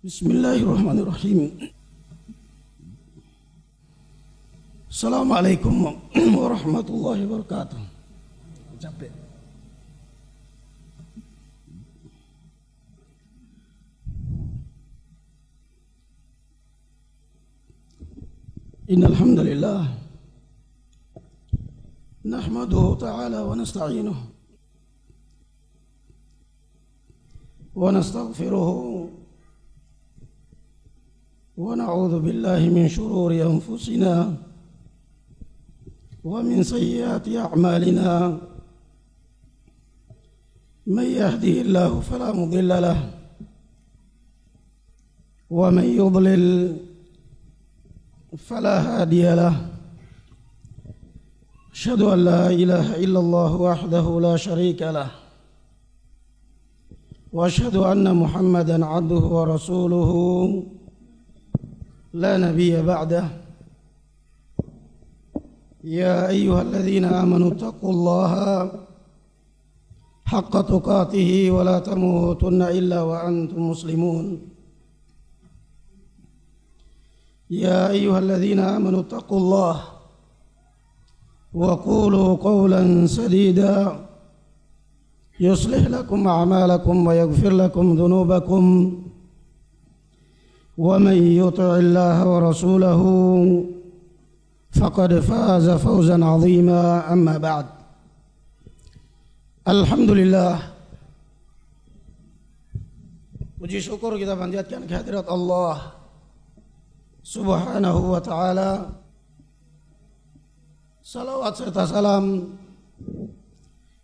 Bismillahirrahmanirrahim. Assalamualaikum warahmatullahi wabarakatuh. Capek. Innal hamdalillah nahmaduhu ta'ala wa nasta'inuhu wa nastaghfiruhu wa na'udzu billahi min shururi anfusina wa min sayyiati a'malina may yahdihillahu fala mudilla lahu wa may yudlil fala hadiya lahu. Asyhadu an la ilaha illallah wahdahu la syarika lah wa asyhadu anna Muhammadan abduhu wa rasuluhu لا نبي بعده. يا أيها الذين آمنوا اتقوا الله حق تقاته ولا تموتن إلا وأنتم مسلمون. يا أيها الذين آمنوا اتقوا الله وقولوا قولا سديدا يصلح لكم أعمالكم ويغفر لكم ذنوبكم ومن يطع الله ورسوله فقد فاز فوزا عظيما. أما بعد. Alhamdulillah, puji syukur kita panjatkan kehadirat Allah Subhanahu wa ta'ala. Salawat serta salam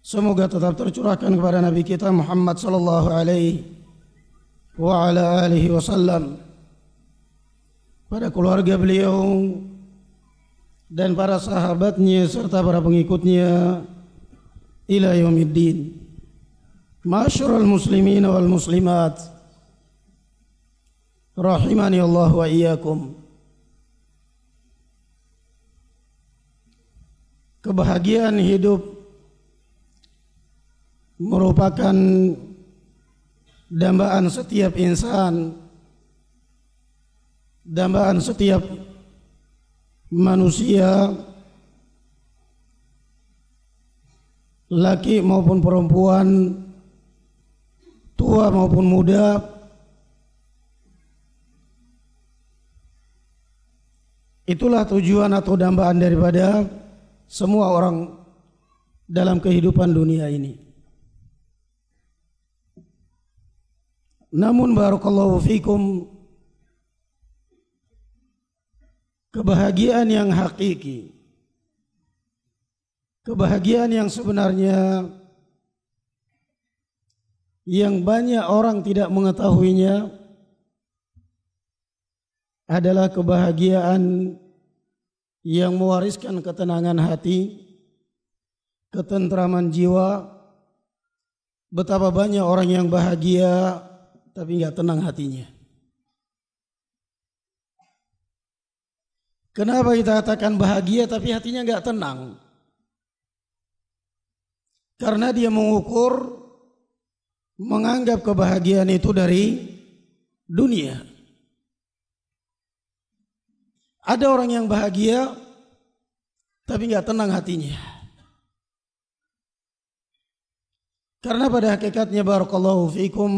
semoga tetap tercurahkan kepada Nabi kita Muhammad sallallahu alaihi wa ala alihi wasallam, pada keluarga beliau dan para sahabatnya serta para pengikutnya ila yaumiddin. Ma'asyiral muslimin wal muslimat rahimani Allah wa iyyakum. Kebahagiaan hidup merupakan dambaan setiap insan, dambaan setiap manusia, laki maupun perempuan, tua maupun muda. Itulah tujuan atau dambaan daripada semua orang dalam kehidupan dunia ini. Namun barakallahu fikum, kebahagiaan yang hakiki, kebahagiaan yang sebenarnya, yang banyak orang tidak mengetahuinya, adalah kebahagiaan yang mewariskan ketenangan hati, ketentraman jiwa. Betapa banyak orang yang bahagia tapi nggak tenang hatinya. Kenapa kita katakan bahagia tapi hatinya nggak tenang? Karena dia mengukur, menganggap kebahagiaan itu dari dunia. Ada orang yang bahagia tapi nggak tenang hatinya. Karena pada hakikatnya barakallahu fikum,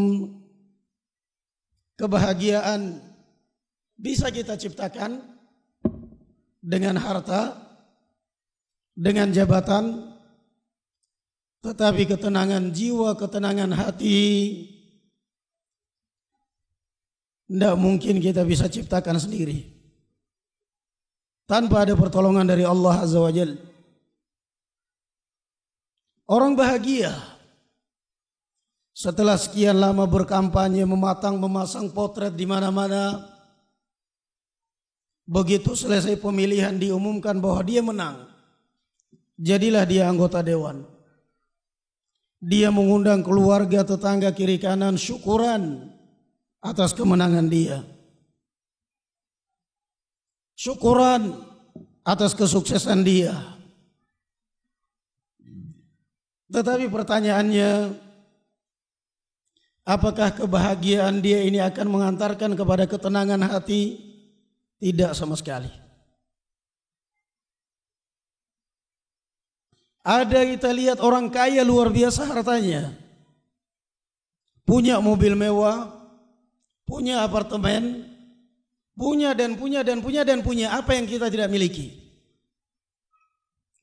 kebahagiaan bisa kita ciptakan dengan harta, dengan jabatan, tetapi ketenangan jiwa, ketenangan hati tidak mungkin kita bisa ciptakan sendiri tanpa ada pertolongan dari Allah Azza wa Jalla. Orang bahagia setelah sekian lama berkampanye, memasang potret di mana-mana, begitu selesai pemilihan diumumkan bahwa dia menang, jadilah dia anggota dewan. Dia mengundang keluarga, tetangga, kiri kanan syukuran atas kemenangan dia. Syukuran atas kesuksesan dia. Tetapi pertanyaannya, Apakah kebahagiaan dia ini akan mengantarkan kepada ketenangan hati? Tidak sama sekali. Ada kita lihat orang kaya luar biasa hartanya, punya mobil mewah, punya apartemen, punya dan punya dan punya dan punya. Apa yang kita tidak miliki?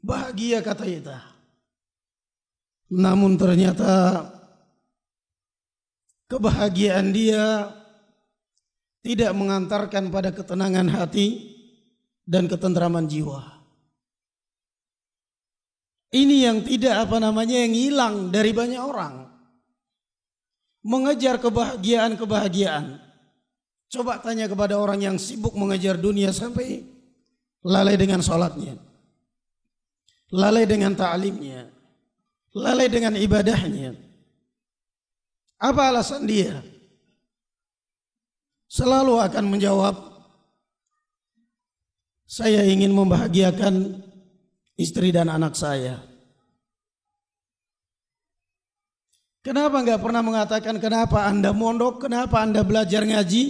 Bahagia kata kita. Namun ternyata kebahagiaan dia tidak mengantarkan pada ketenangan hati dan ketentraman jiwa. Ini yang tidak yang hilang dari banyak orang. Mengejar kebahagiaan. Coba tanya kepada orang yang sibuk mengejar dunia sampai lalai dengan sholatnya, lalai dengan ta'limnya, lalai dengan ibadahnya. Apa alasan dia? Selalu akan menjawab, saya ingin membahagiakan istri dan anak saya. Kenapa enggak pernah mengatakan kenapa Anda mondok, kenapa Anda belajar ngaji,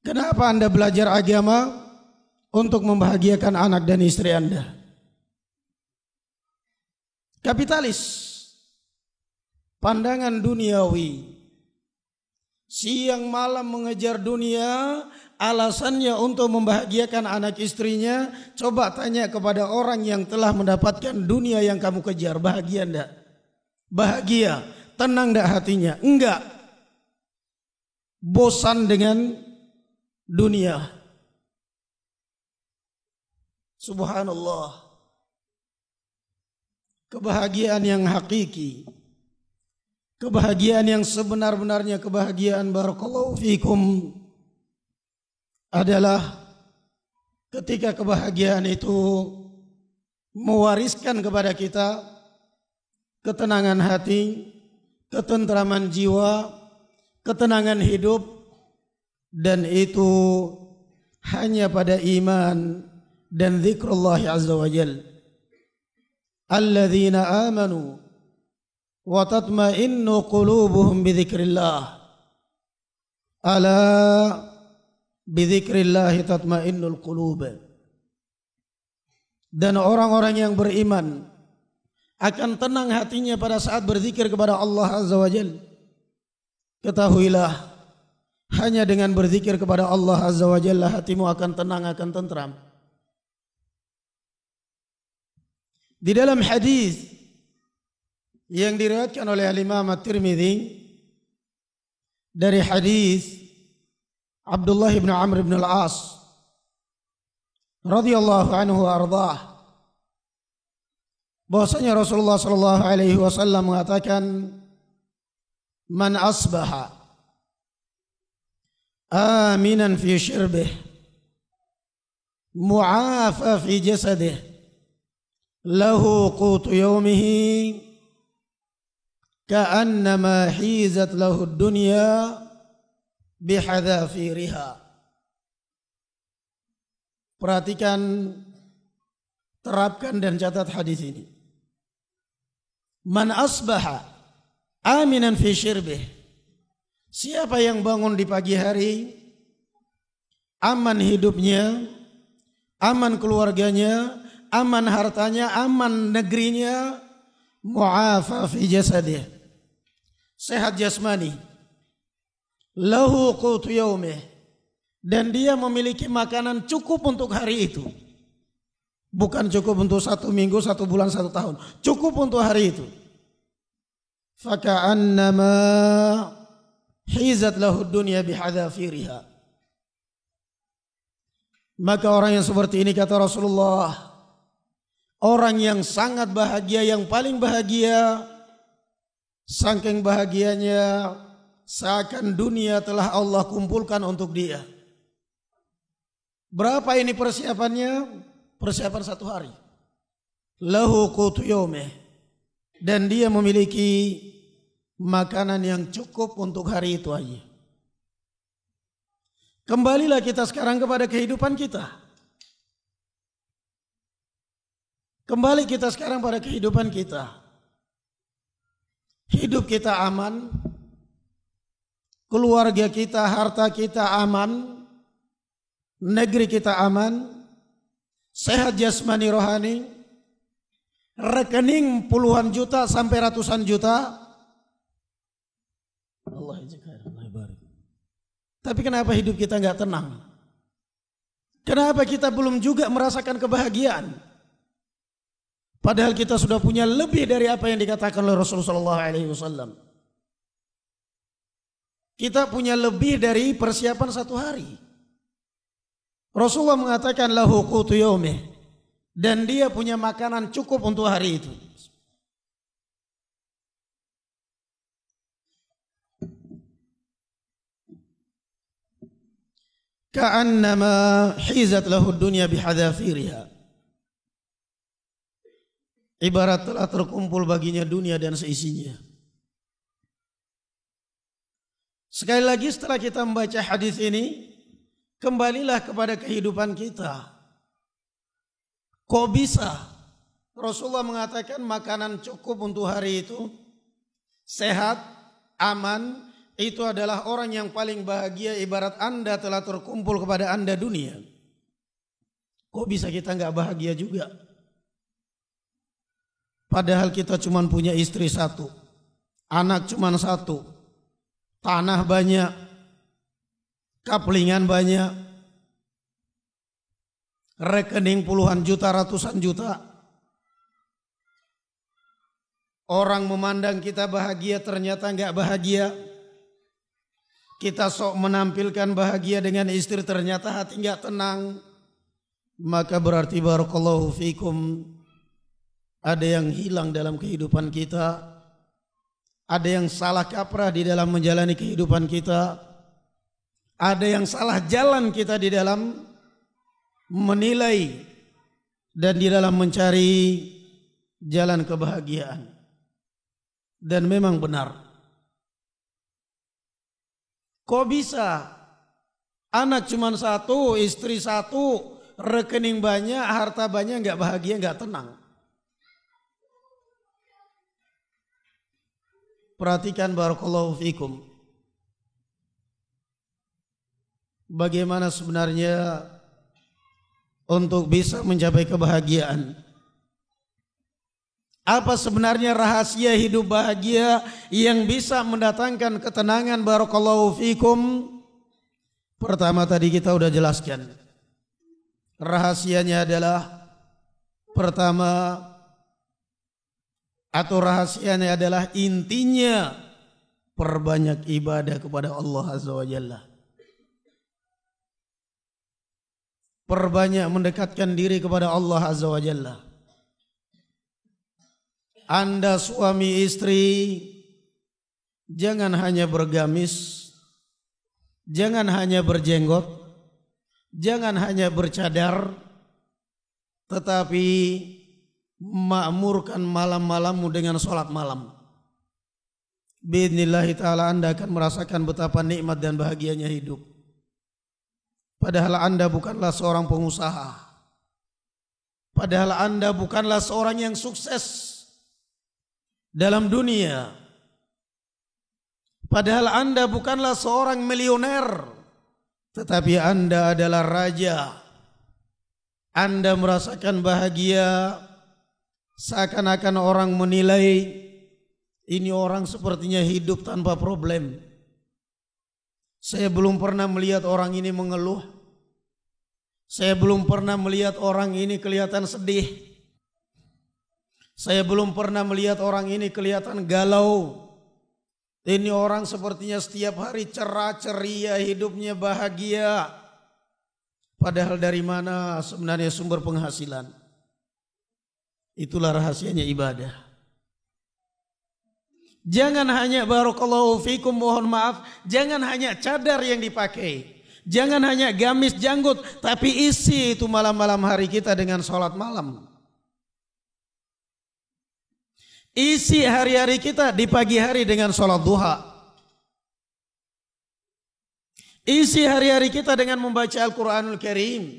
kenapa Anda belajar agama untuk membahagiakan anak dan istri Anda? Kapitalis, pandangan duniawi, siang malam mengejar dunia, alasannya untuk membahagiakan anak istrinya. Coba tanya kepada orang yang telah mendapatkan dunia yang kamu kejar, bahagia enggak? Bahagia, tenang enggak hatinya? Enggak. Bosan dengan dunia. Subhanallah. Kebahagiaan yang hakiki, kebahagiaan yang sebenar-benarnya kebahagiaan, barakallahu fikum, adalah ketika kebahagiaan itu mewariskan kepada kita ketenangan hati, ketentraman jiwa, ketenangan hidup, dan itu hanya pada iman dan zikrullah azza wa jalla. Alladzina amanu wa tatma'innu qulubuhum bidzikrillah. Ala bidzikrillah tatma'innul qulub. Dan orang-orang yang beriman akan tenang hatinya pada saat berzikir kepada Allah azza wa jalla. Ketahuilah, hanya dengan berzikir kepada Allah azza wa jalla hatimu akan tenang, akan tentram. Di dalam hadis yang diriwayatkan oleh Imam At-Tirmidzi dari hadis Abdullah bin Amr bin Al-As radhiyallahu anhu ardhah, bahwasanya Rasulullah sallallahu alaihi wasallam mengatakan, man asbaha aminan fi shirbih mu'afa fi jasadih lahu qutu yawmihi ka'annama hizat lahu dunya bihadafiriha. Perhatikan, terapkan dan catat hadis ini. Man asbaha aminan fi shirbih, siapa yang bangun di pagi hari aman hidupnya, aman keluarganya, aman hartanya, aman negerinya, mu'afa fi jasadih, sehat jasmani, lahu qutu yaumih, dan dia memiliki makanan cukup untuk hari itu. Bukan cukup untuk 1 minggu, 1 bulan, 1 tahun, cukup untuk hari itu. Faka'annama hizat lahu dunya bihadafiriha. Maka orang yang seperti ini, kata Rasulullah, orang yang sangat bahagia, yang paling bahagia, saking bahagianya seakan dunia telah Allah kumpulkan untuk dia. Berapa ini persiapannya? Persiapan 1 hari. Lahu qutu yaumih, dan dia memiliki makanan yang cukup untuk hari itu aja. Kembalilah kita sekarang kepada kehidupan kita. Kembali kita sekarang pada kehidupan kita. Hidup kita aman, keluarga kita, harta kita aman, negeri kita aman, sehat jasmani rohani, rekening puluhan juta sampai ratusan juta. Allah barik. Tapi kenapa hidup kita nggak tenang? Kenapa kita belum juga merasakan kebahagiaan? Padahal kita sudah punya lebih dari apa yang dikatakan oleh Rasulullah SAW. Kita punya lebih dari persiapan satu hari. Rasulullah mengatakan lahu qutu yaumih, dan dia punya makanan cukup untuk hari itu. Ka'annama hizat lahu dunya bihadafiriha. Ibarat telah terkumpul baginya dunia dan seisinya. Sekali lagi setelah kita membaca hadis ini, kembalilah kepada kehidupan kita. Kok bisa Rasulullah mengatakan makanan cukup untuk hari itu, sehat, aman, itu adalah orang yang paling bahagia, ibarat Anda telah terkumpul kepada Anda dunia. Kok bisa kita nggak bahagia juga? Padahal kita cuma punya istri satu, anak cuma satu, tanah banyak, kaplingan banyak, rekening puluhan juta, ratusan juta. Orang memandang kita bahagia, ternyata nggak bahagia. Kita sok menampilkan bahagia dengan istri, ternyata hati nggak tenang. Maka berarti barakallahu fikum, ada yang hilang dalam kehidupan kita, ada yang salah kaprah di dalam menjalani kehidupan kita, ada yang salah jalan kita di dalam menilai dan di dalam mencari jalan kebahagiaan. Dan memang benar. Kok bisa anak cuma satu, istri satu, rekening banyak, harta banyak, nggak bahagia, nggak tenang? Perhatikan barakallahu fikum, bagaimana sebenarnya untuk bisa mencapai kebahagiaan. Apa sebenarnya rahasia hidup bahagia yang bisa mendatangkan ketenangan barakallahu fikum? Pertama tadi kita udah jelaskan. Rahasianya adalah pertama, atau rahasianya adalah intinya perbanyak ibadah kepada Allah Azza wa Jalla. Perbanyak mendekatkan diri kepada Allah Azza wa Jalla. Anda suami istri, jangan hanya bergamis, jangan hanya berjenggot, jangan hanya bercadar, tetapi makmurkan malam-malammu dengan sholat malam. Biidznillah ta'ala Anda akan merasakan betapa nikmat dan bahagianya hidup. Padahal Anda bukanlah seorang pengusaha. Padahal Anda bukanlah seorang yang sukses dalam dunia. Padahal Anda bukanlah seorang milioner, tetapi Anda adalah raja. Anda merasakan bahagia, seakan-akan orang menilai ini orang sepertinya hidup tanpa problem. Saya belum pernah melihat orang ini mengeluh. Saya belum pernah melihat orang ini kelihatan sedih. Saya belum pernah melihat orang ini kelihatan galau. Ini orang sepertinya setiap hari cerah ceria, hidupnya bahagia. Padahal dari mana sebenarnya sumber penghasilan? Itulah rahasianya ibadah. Jangan hanya barakallahu fikum, mohon maaf, jangan hanya cadar yang dipakai. Jangan hanya gamis janggut, tapi isi itu malam-malam hari kita dengan sholat malam. Isi hari-hari kita di pagi hari dengan sholat duha. Isi hari-hari kita dengan membaca Al-Quranul Karim.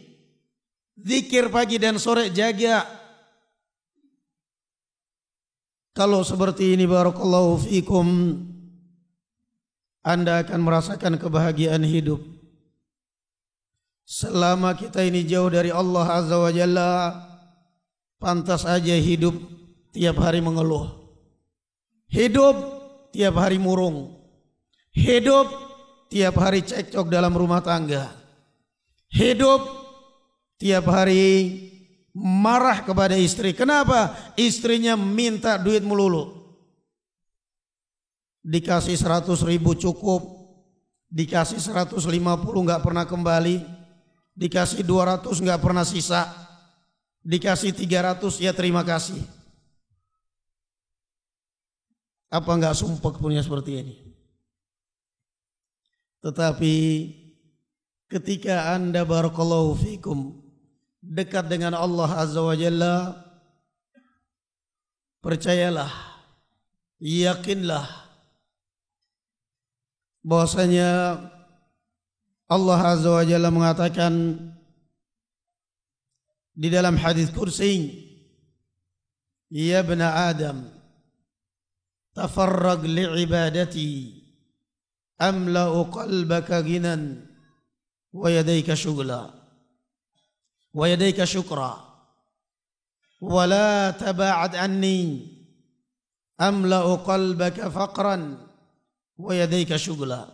Zikir pagi dan sore jaga. Kalau seperti ini barakallahu fikum, Anda akan merasakan kebahagiaan hidup. Selama kita ini jauh dari Allah Azza wa Jalla, pantas aja hidup tiap hari mengeluh. Hidup tiap hari murung. Hidup tiap hari cekcok dalam rumah tangga. Hidup tiap hari marah kepada istri. Kenapa? Istrinya minta duit melulu. Dikasih 100.000 cukup, dikasih 150 nggak pernah kembali, dikasih 200 nggak pernah sisa, dikasih 300 ya terima kasih. Apa nggak sumpek punya seperti ini? Tetapi ketika Anda barakallahu fikum dekat dengan Allah Azza wa Jalla, percayalah, yakinlah bahwasanya Allah Azza wa Jalla mengatakan di dalam hadis kursi, ya bna Adam, tafarrag li'ibadati amla'u qalbaka ginan wa yadayka syughla wa yadayka syukra wa la taba'ad anni amla'u qalbaka faqran wa yadayka syughla.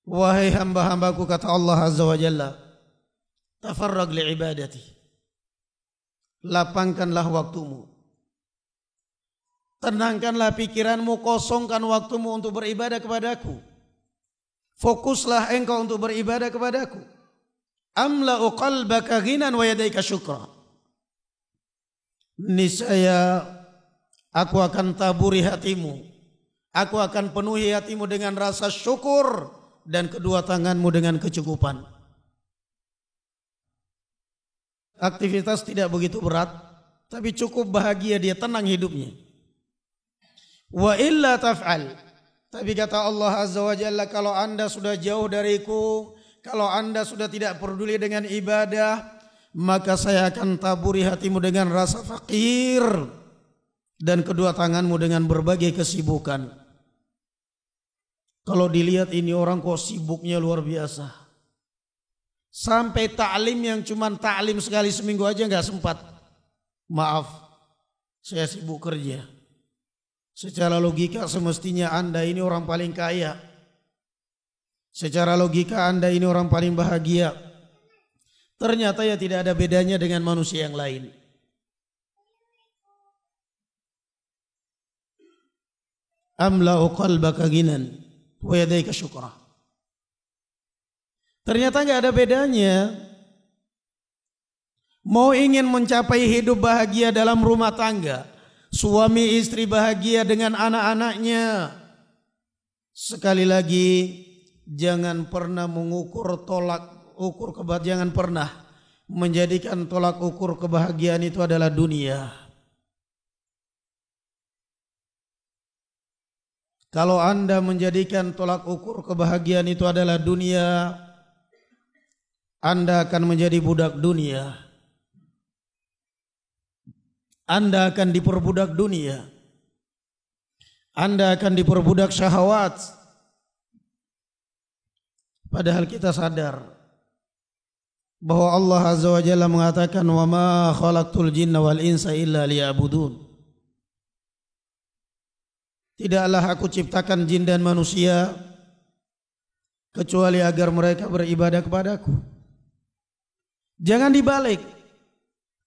Wahai hamba-hambaku, kata Allah Azza wa Jalla, tafarrag li'ibadati, lapangkanlah waktumu, tenangkanlah pikiranmu, kosongkan waktumu untuk beribadah kepadaku. Fokuslah engkau untuk beribadah kepadaku. Amla'u qalbaka ghinan wa yadayka syukra. Niscaya aku akan taburi hatimu, aku akan penuhi hatimu dengan rasa syukur, dan kedua tanganmu dengan kecukupan. Aktivitas tidak begitu berat, tapi cukup bahagia dia, tenang hidupnya. Wa illa taf'al. Tapi kata Allah Azza wa Jalla, kalau Anda sudah jauh dariku, kalau Anda sudah tidak peduli dengan ibadah, maka saya akan taburi hatimu dengan rasa fakir, dan kedua tanganmu dengan berbagai kesibukan. Kalau dilihat ini orang kok sibuknya luar biasa. Sampai ta'lim yang cuman ta'lim sekali seminggu aja nggak sempat. Maaf, saya sibuk kerja. Secara logika semestinya Anda ini orang paling kaya. Secara logika Anda ini orang paling bahagia. Ternyata ya tidak ada bedanya dengan manusia yang lain. Amla'u qalbaka ghinan wa yadayka syukra. Ternyata nggak ada bedanya. Mau ingin mencapai hidup bahagia dalam rumah tangga, suami istri bahagia dengan anak-anaknya, sekali lagi jangan pernah mengukur tolak ukur kebahagiaan, jangan pernah menjadikan tolak ukur kebahagiaan itu adalah dunia. Kalau Anda menjadikan tolak ukur kebahagiaan itu adalah dunia, Anda akan menjadi budak dunia. Anda akan diperbudak dunia. Anda akan diperbudak syahwat. Padahal kita sadar bahwa Allah Azza wa Jalla mengatakan, wa ma khalaqtul jinna wal insa illa liya'budun. Tidaklah aku ciptakan jin dan manusia kecuali agar mereka beribadah kepadaku. Jangan dibalik.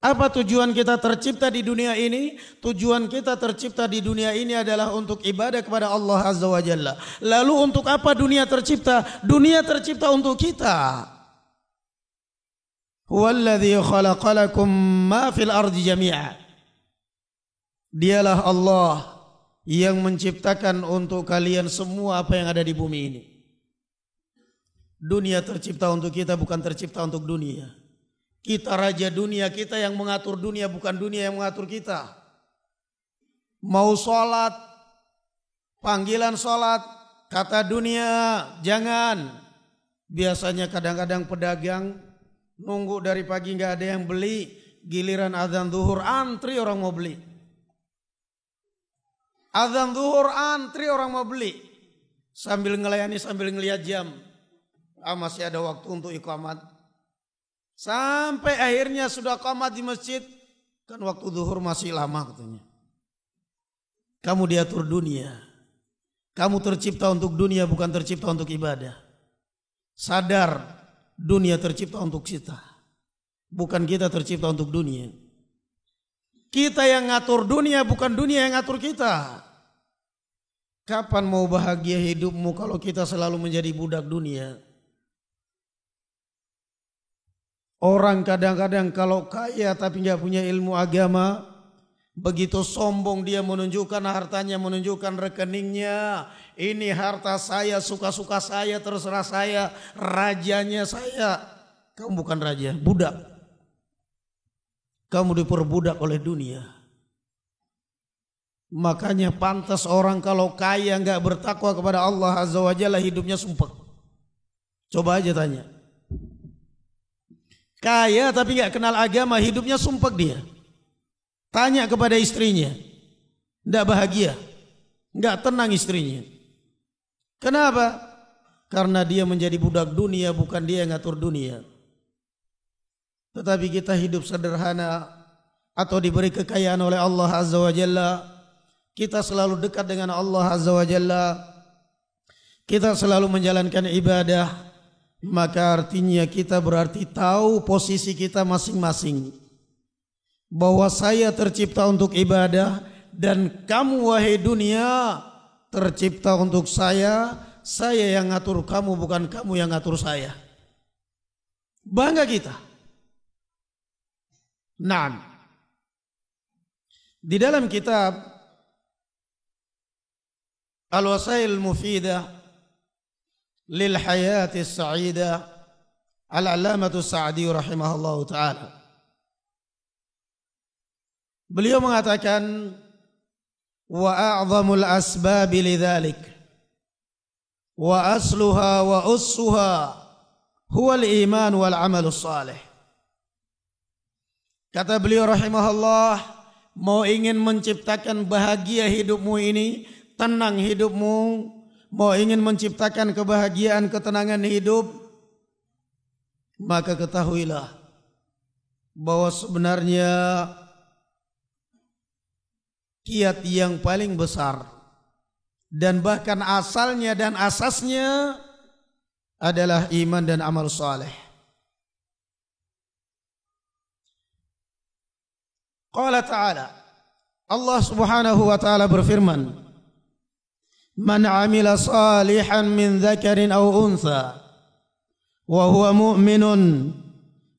Apa tujuan kita tercipta di dunia ini? Tujuan kita tercipta di dunia ini adalah untuk ibadah kepada Allah Azza wa Jalla. Lalu untuk apa dunia tercipta? Dunia tercipta untuk kita. Huwallazi khalaqalakum ma fil ardi jami'a. Dialah Allah yang menciptakan untuk kalian semua apa yang ada di bumi ini. Dunia tercipta untuk kita, bukan tercipta untuk dunia. Kita raja dunia, kita yang mengatur dunia, bukan dunia yang mengatur kita. Mau sholat, panggilan sholat, kata dunia, jangan. Biasanya kadang-kadang pedagang nunggu dari pagi nggak ada yang beli, giliran azan zuhur antri orang mau beli. Azan zuhur antri orang mau beli. sambil ngelayani sambil ngelihat jam. Masih ada waktu untuk iqamat. Sampai akhirnya sudah qamat di masjid, kan waktu zuhur masih lama katanya. Kamu diatur dunia. Kamu tercipta untuk dunia, bukan tercipta untuk ibadah. Sadar, dunia tercipta untuk kita. Bukan kita tercipta untuk dunia. Kita yang ngatur dunia, bukan dunia yang ngatur kita. Kapan mau bahagia hidupmu kalau kita selalu menjadi budak dunia? Orang kadang-kadang kalau kaya tapi nggak punya ilmu agama, begitu sombong dia menunjukkan hartanya, menunjukkan rekeningnya. Ini harta saya, suka-suka saya, terserah saya, rajanya saya. Kamu bukan raja, budak. Kamu diperbudak oleh dunia. Makanya pantas orang kalau kaya nggak bertakwa kepada Allah Azza wa Jalla, hidupnya sumpek. Coba aja tanya. Kaya tapi nggak kenal agama, hidupnya sumpek dia. Tanya kepada istrinya, nggak bahagia, nggak tenang istrinya. Kenapa? Karena dia menjadi budak dunia, bukan dia yang ngatur dunia. Tetapi kita hidup sederhana atau diberi kekayaan oleh Allah Azza wa Jalla, kita selalu dekat dengan Allah Azza wa Jalla, kita selalu menjalankan ibadah, maka artinya kita berarti tahu posisi kita masing-masing. Bahwa saya tercipta untuk ibadah dan kamu wahai dunia tercipta untuk saya yang ngatur kamu, bukan kamu yang ngatur saya. Bangga kita. Naam. Di dalam kitab Al-Wasail Mufidah lil Hayati Sa'idah Al-Alamatu Sa'di rahimahullah ta'ala, beliau mengatakan wa a'zamul asbabi lidzalik wa asluha wa ussuha huwa al-iman wal amalus salih. Kata beliau rahimahullah, mau ingin menciptakan bahagia hidupmu ini, tenang hidupmu, mau ingin menciptakan kebahagiaan, ketenangan hidup, maka ketahuilah bahwa sebenarnya kiat yang paling besar dan bahkan asalnya dan asasnya adalah iman dan amal saleh. Qala ta'ala, Allah subhanahu wa ta'ala berfirman, man amila salihan min dzakarin aw untha wa huwa mu'minun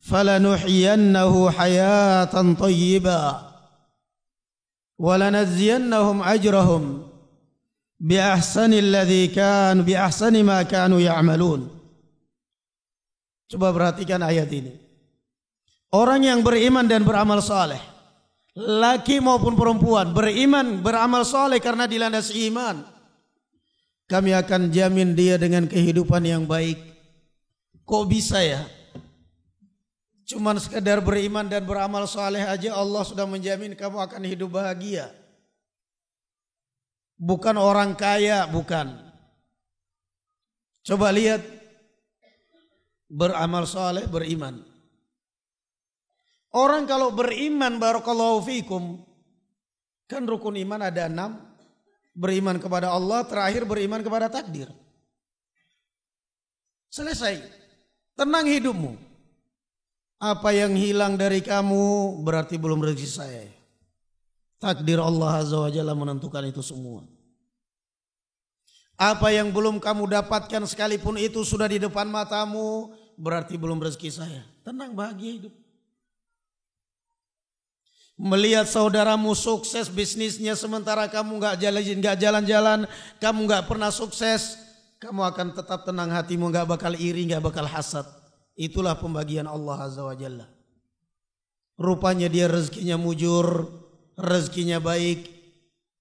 falanuhyiyannahu hayatan thayyibah wa lanajziyannahum ajrahum bi ahsani ma kanu ya'malun. Coba perhatikan ayat ini. Orang yang beriman dan beramal saleh, laki maupun perempuan, beriman, beramal saleh karena dilandasi iman, kami akan jamin dia dengan kehidupan yang baik. Kok bisa ya? Cuman sekedar beriman dan beramal saleh aja Allah sudah menjamin kamu akan hidup bahagia. Bukan orang kaya, bukan. Coba lihat, beramal saleh, beriman. Orang kalau beriman, barakallahu fikum, kan rukun iman ada 6. Beriman kepada Allah, terakhir beriman kepada takdir. Selesai. Tenang hidupmu. Apa yang hilang dari kamu berarti belum rezeki saya. Takdir Allah Azza wa Jalla menentukan itu semua. Apa yang belum kamu dapatkan sekalipun itu sudah di depan matamu, berarti belum rezeki saya. Tenang, bahagia hidup. Melihat saudaramu sukses bisnisnya sementara kamu nggak jalan-jalan, kamu nggak pernah sukses, kamu akan tetap tenang hatimu, nggak bakal iri, nggak bakal hasad. Itulah pembagian Allah Azza wa Jalla. Rupanya dia rezekinya mujur, rezekinya baik.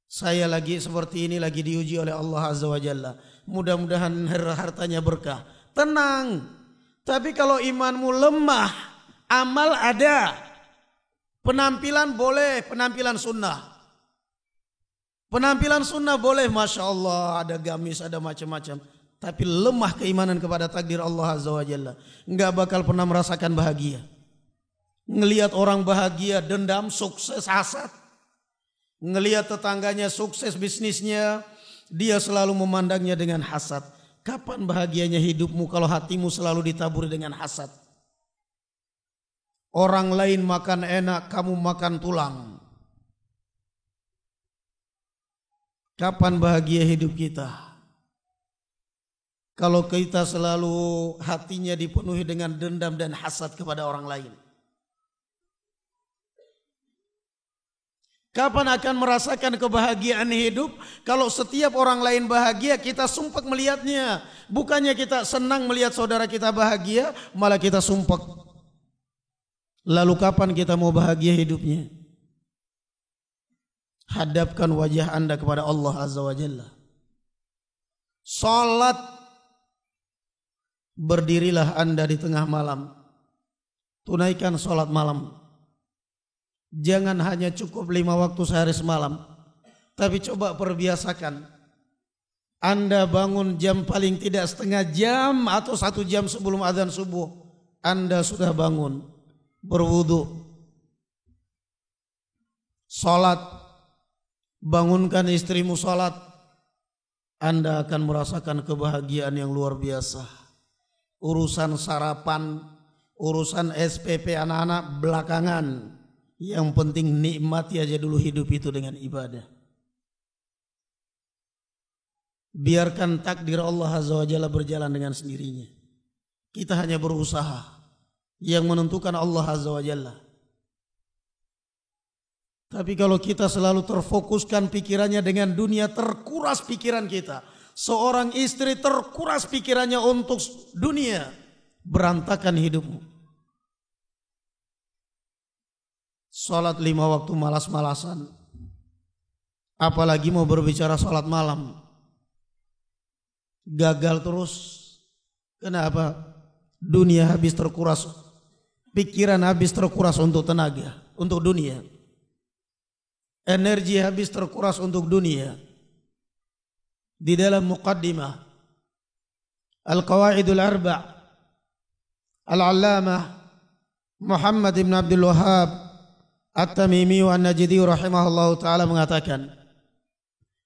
Saya lagi seperti ini, lagi diuji oleh Allah Azza wa Jalla. Mudah-mudahan hartanya berkah. Tenang. Tapi kalau imanmu lemah, amal ada. Penampilan boleh, penampilan sunnah. Penampilan sunnah boleh, Masya Allah, ada gamis, ada macam-macam. Tapi lemah keimanan kepada takdir Allah Azza wa Jalla. Enggak bakal pernah merasakan bahagia. Ngelihat orang bahagia, dendam, sukses, hasad. Ngelihat tetangganya sukses bisnisnya, dia selalu memandangnya dengan hasad. Kapan bahagianya hidupmu kalau hatimu selalu ditaburi dengan hasad? Orang lain makan enak, kamu makan tulang. Kapan bahagia hidup kita? Kalau kita selalu hatinya dipenuhi dengan dendam dan hasad kepada orang lain. Kapan akan merasakan kebahagiaan hidup? Kalau setiap orang lain bahagia, kita sumpek melihatnya. Bukannya kita senang melihat saudara kita bahagia, malah kita sumpek. Lalu kapan kita mau bahagia hidupnya? Hadapkan wajah Anda kepada Allah Azza wa Jalla. Salat, berdirilah Anda di tengah malam. Tunaikan salat malam. Jangan hanya cukup 5 waktu sehari semalam, tapi coba perbiasakan. Anda bangun jam paling tidak setengah jam atau 1 jam sebelum azan subuh. Anda sudah bangun, berwudu, salat, bangunkan istrimu salat. Anda akan merasakan kebahagiaan yang luar biasa. Urusan sarapan, urusan SPP anak-anak belakangan. Yang penting nikmati aja dulu hidup itu dengan ibadah. Biarkan takdir Allah Azza wa Jalla berjalan dengan sendirinya. Kita hanya berusaha. Yang menentukan Allah Azza wa Jalla. Tapi kalau kita selalu terfokuskan pikirannya dengan dunia, terkuras pikiran kita. Seorang istri terkuras pikirannya untuk dunia, berantakan hidupmu. Salat 5 waktu malas-malasan. Apalagi mau berbicara salat malam. Gagal terus. Kenapa? Dunia habis terkuras. Pikiran habis terkuras untuk tenaga, untuk dunia. Energi habis terkuras untuk dunia. Di dalam muqaddimah Al-Qawaidul Arba' Al-Allamah Muhammad ibn Abdul Wahhab At-Tamimi wa An-Najdi rahimahullahu ta'ala mengatakan,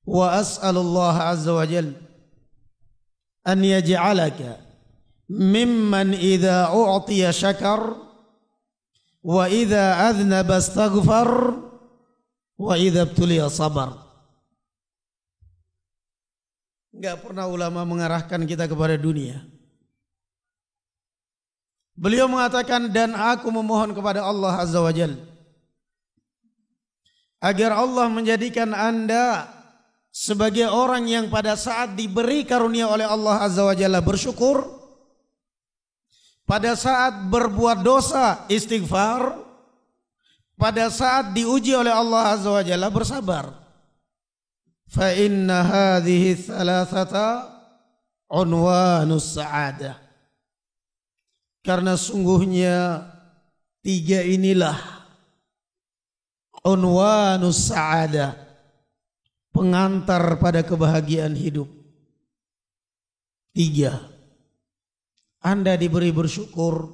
wa as'alullah azza wa jal an yaj'alaka mimman idha u'tiya syakar wa idha adhnaba astaghfar wa idha ibtuliya sabar. Enggak pernah ulama mengarahkan kita kepada dunia. Beliau mengatakan, dan aku memohon kepada Allah azza wa jal agar Allah menjadikan Anda sebagai orang yang pada saat diberi karunia oleh Allah Azza wa Jalla bersyukur, pada saat berbuat dosa istighfar, pada saat diuji oleh Allah Azza wa Jalla bersabar. Fa inna hadhihi thalathata unwanus sa'adah. Karena sungguhnya 3 inilah unwanus sa'adah, pengantar pada kebahagiaan hidup. 3. Anda diberi bersyukur,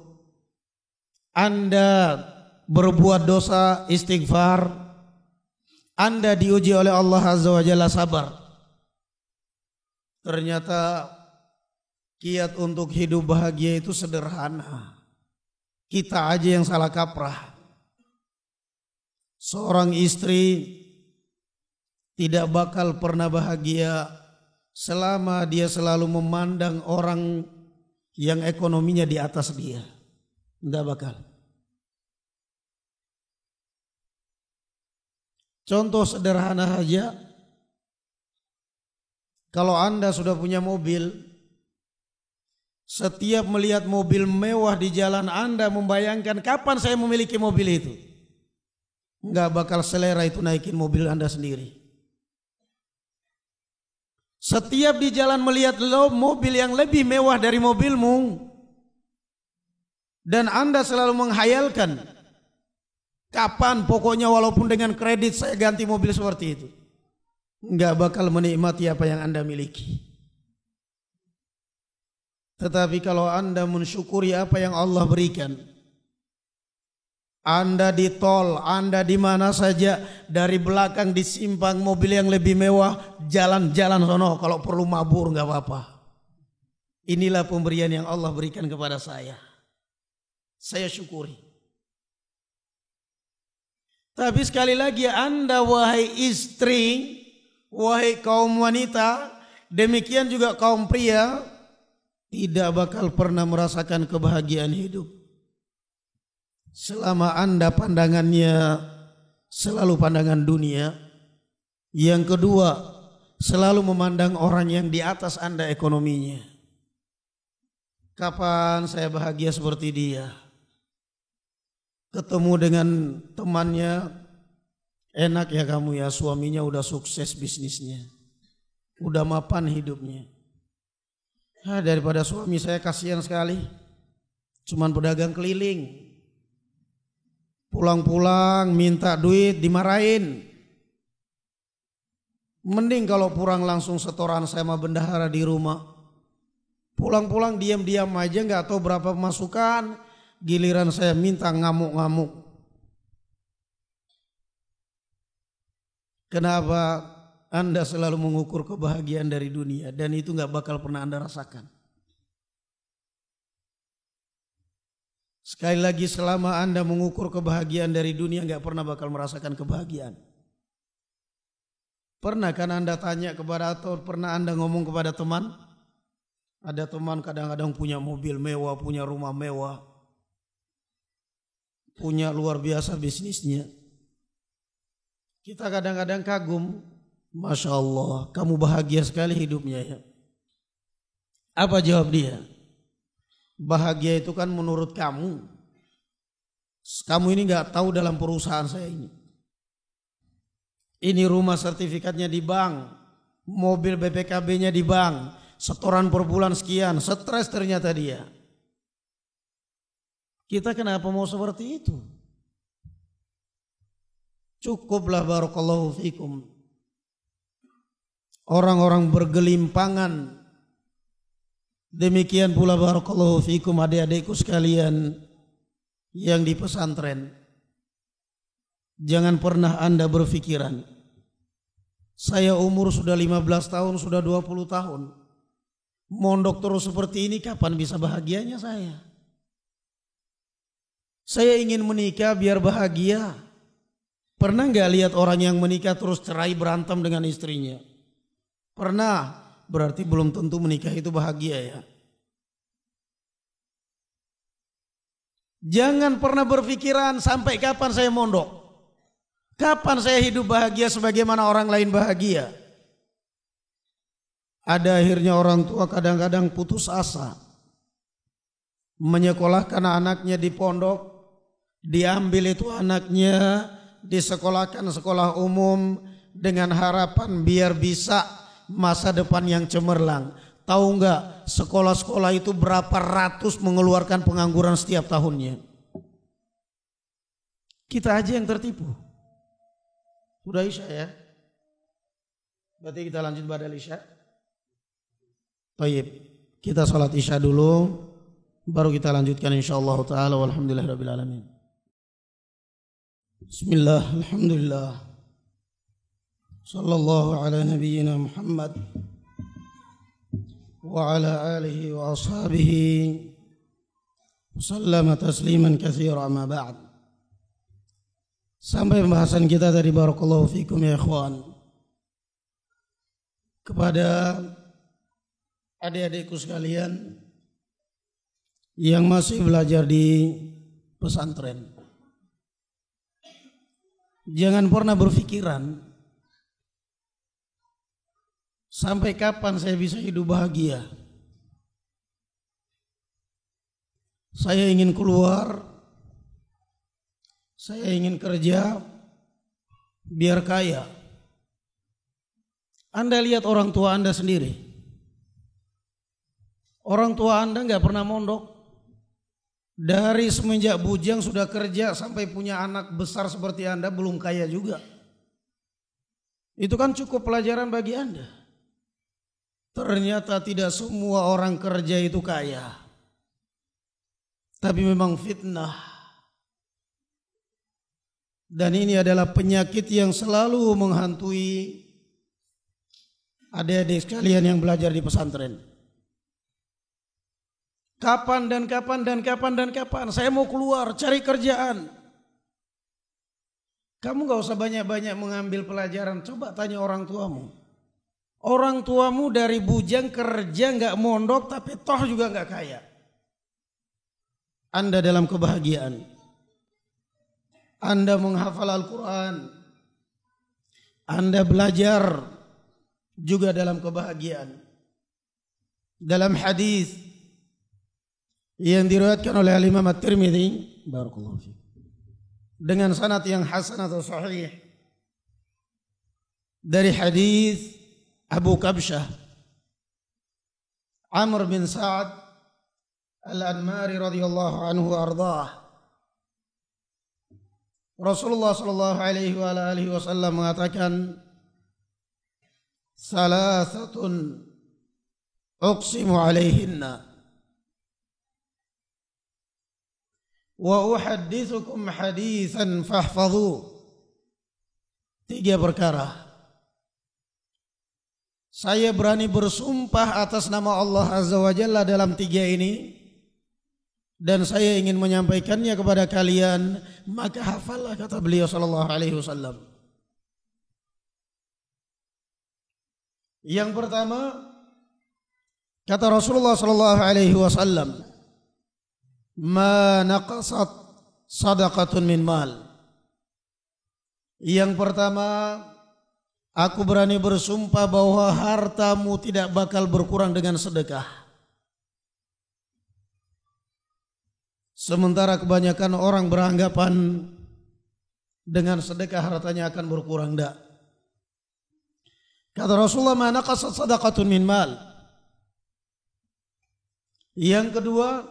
Anda berbuat dosa istighfar, Anda diuji oleh Allah Azza wa Jalla sabar. Ternyata kiat untuk hidup bahagia itu sederhana. Kita aja yang salah kaprah. Seorang istri tidak bakal pernah bahagia selama dia selalu memandang orang yang ekonominya di atas dia. Tidak bakal. Contoh sederhana saja. Kalau Anda sudah punya mobil, setiap melihat mobil mewah di jalan Anda membayangkan kapan saya memiliki mobil itu. Enggak bakal selera itu naikin mobil Anda sendiri. Setiap di jalan melihat mobil yang lebih mewah dari mobilmu, dan Anda selalu menghayalkan, kapan pokoknya walaupun dengan kredit saya ganti mobil seperti itu. nggak bakal menikmati apa yang Anda miliki. Tetapi kalau Anda mensyukuri apa yang Allah berikan, Anda di tol, Anda di mana saja, dari belakang disimpang mobil yang lebih mewah, jalan-jalan sono, kalau perlu mabur nggak apa-apa. Inilah pemberian yang Allah berikan kepada saya. Saya syukuri. Tapi sekali lagi Anda wahai istri, wahai kaum wanita, demikian juga kaum pria, tidak bakal pernah merasakan kebahagiaan hidup selama Anda pandangannya selalu pandangan dunia. Yang kedua, selalu memandang orang yang di atas Anda ekonominya. Kapan saya bahagia seperti dia? Ketemu dengan temannya, enak ya kamu ya, suaminya udah sukses bisnisnya, udah mapan hidupnya. Daripada suami saya kasihan sekali, cuman pedagang keliling, pulang-pulang minta duit dimarahin. Mending kalau pulang langsung setoran saya sama bendahara di rumah. Pulang-pulang diam-diam aja, nggak tahu berapa pemasukan, giliran saya minta ngamuk-ngamuk. Kenapa Anda selalu mengukur kebahagiaan dari dunia dan itu nggak bakal pernah Anda rasakan? Sekali lagi, selama Anda mengukur kebahagiaan dari dunia nggak pernah bakal merasakan kebahagiaan. Pernah kan Anda tanya kepada, atau pernah Anda ngomong kepada teman? Ada teman kadang-kadang punya mobil mewah, punya rumah mewah, punya luar biasa bisnisnya. Kita kadang-kadang kagum, Masya Allah, kamu bahagia sekali hidupnya ya. Apa jawab dia? Bahagia itu kan menurut kamu. Kamu ini gak tahu dalam perusahaan saya ini. Ini rumah sertifikatnya di bank, mobil BPKB-nya di bank, setoran per bulan sekian, stres ternyata dia. Kita kenapa mau seperti itu? Cukuplah barakallahu fikum. Orang-orang bergelimpangan. Demikian pula barakallahu fikum adik-adikku sekalian yang di pesantren. Jangan pernah Anda berpikiran, saya umur sudah 15 tahun, sudah 20 tahun. Mondok terus seperti ini, kapan bisa bahagianya saya? Saya ingin menikah biar bahagia. Pernah nggak lihat orang yang menikah terus cerai berantem dengan istrinya? Pernah, berarti belum tentu menikah itu bahagia ya. Jangan pernah berpikiran sampai kapan saya mondok, kapan saya hidup bahagia sebagaimana orang lain bahagia. Ada akhirnya orang tua kadang-kadang putus asa menyekolahkan anaknya di pondok, diambil itu anaknya disekolahkan sekolah umum dengan harapan biar bisa masa depan yang cemerlang. Tahu nggak sekolah-sekolah itu berapa ratus mengeluarkan pengangguran setiap tahunnya? Kita aja yang tertipu. Sudah Isya ya? Berarti kita lanjut badal Isya. Baik, kita salat Isya dulu, baru kita lanjutkan insyaallah taala. Walhamdulillahirabbil alamin. Bismillah, alhamdulillah. Sallallahu ala nabiyyina Muhammad wa ala alihi wa ashabihi sallama tasliman katsira, amma ba'd. Sampai pembahasan kita dari barakallahu fikum ya ikhwan, kepada adik-adikku sekalian yang masih belajar di pesantren, jangan pernah berpikiran sampai kapan saya bisa hidup bahagia. Saya ingin keluar, saya ingin kerja biar kaya. Anda lihat orang tua Anda sendiri. Orang tua Anda nggak pernah mondok. Dari semenjak bujang sudah kerja sampai punya anak besar seperti Anda, belum kaya juga. Itu kan cukup pelajaran bagi Anda. Ternyata tidak semua orang kerja itu kaya. Tapi memang fitnah. Dan ini adalah penyakit yang selalu menghantui adik-adik sekalian yang belajar di pesantren. Kapan dan kapan dan kapan dan kapan saya mau keluar cari kerjaan. Kamu gak usah banyak-banyak mengambil pelajaran. Coba tanya orang tuamu. Orang tuamu dari bujang kerja gak mondok tapi toh juga gak kaya. Anda dalam kebahagiaan. Anda menghafal Al-Quran. Anda belajar juga dalam kebahagiaan. Dalam hadis yang diriwayatkan oleh Imam At-Tirmidzi, barakallahu fiik, dengan sanad yang hasan atau sahih, dari hadis Abu Kabsyah Amr bin Sa'ad Al-Anmari radhiyallahu anhu ardhah, Rasulullah sallallahu alaihi wa alihi wasallam mengatakan, salasatun uqsimu alaihinna wa uhaddithukum hadithan fahfadhu. 3 perkara saya berani bersumpah atas nama Allah Azza wa Jalla dalam 3 ini, dan saya ingin menyampaikannya kepada kalian, maka hafallah, kata beliau sallallahu alaihi wasallam. Yang pertama, kata Rasulullah sallallahu alaihi wasallam, ma naqasat sadaqatun min mal. Yang pertama, aku berani bersumpah bahwa hartamu tidak bakal berkurang dengan sedekah. Sementara kebanyakan orang beranggapan dengan sedekah hartanya akan berkurang. Tidak. Kata Rasulullah, ma naqasat sadaqatun min mal. Yang kedua,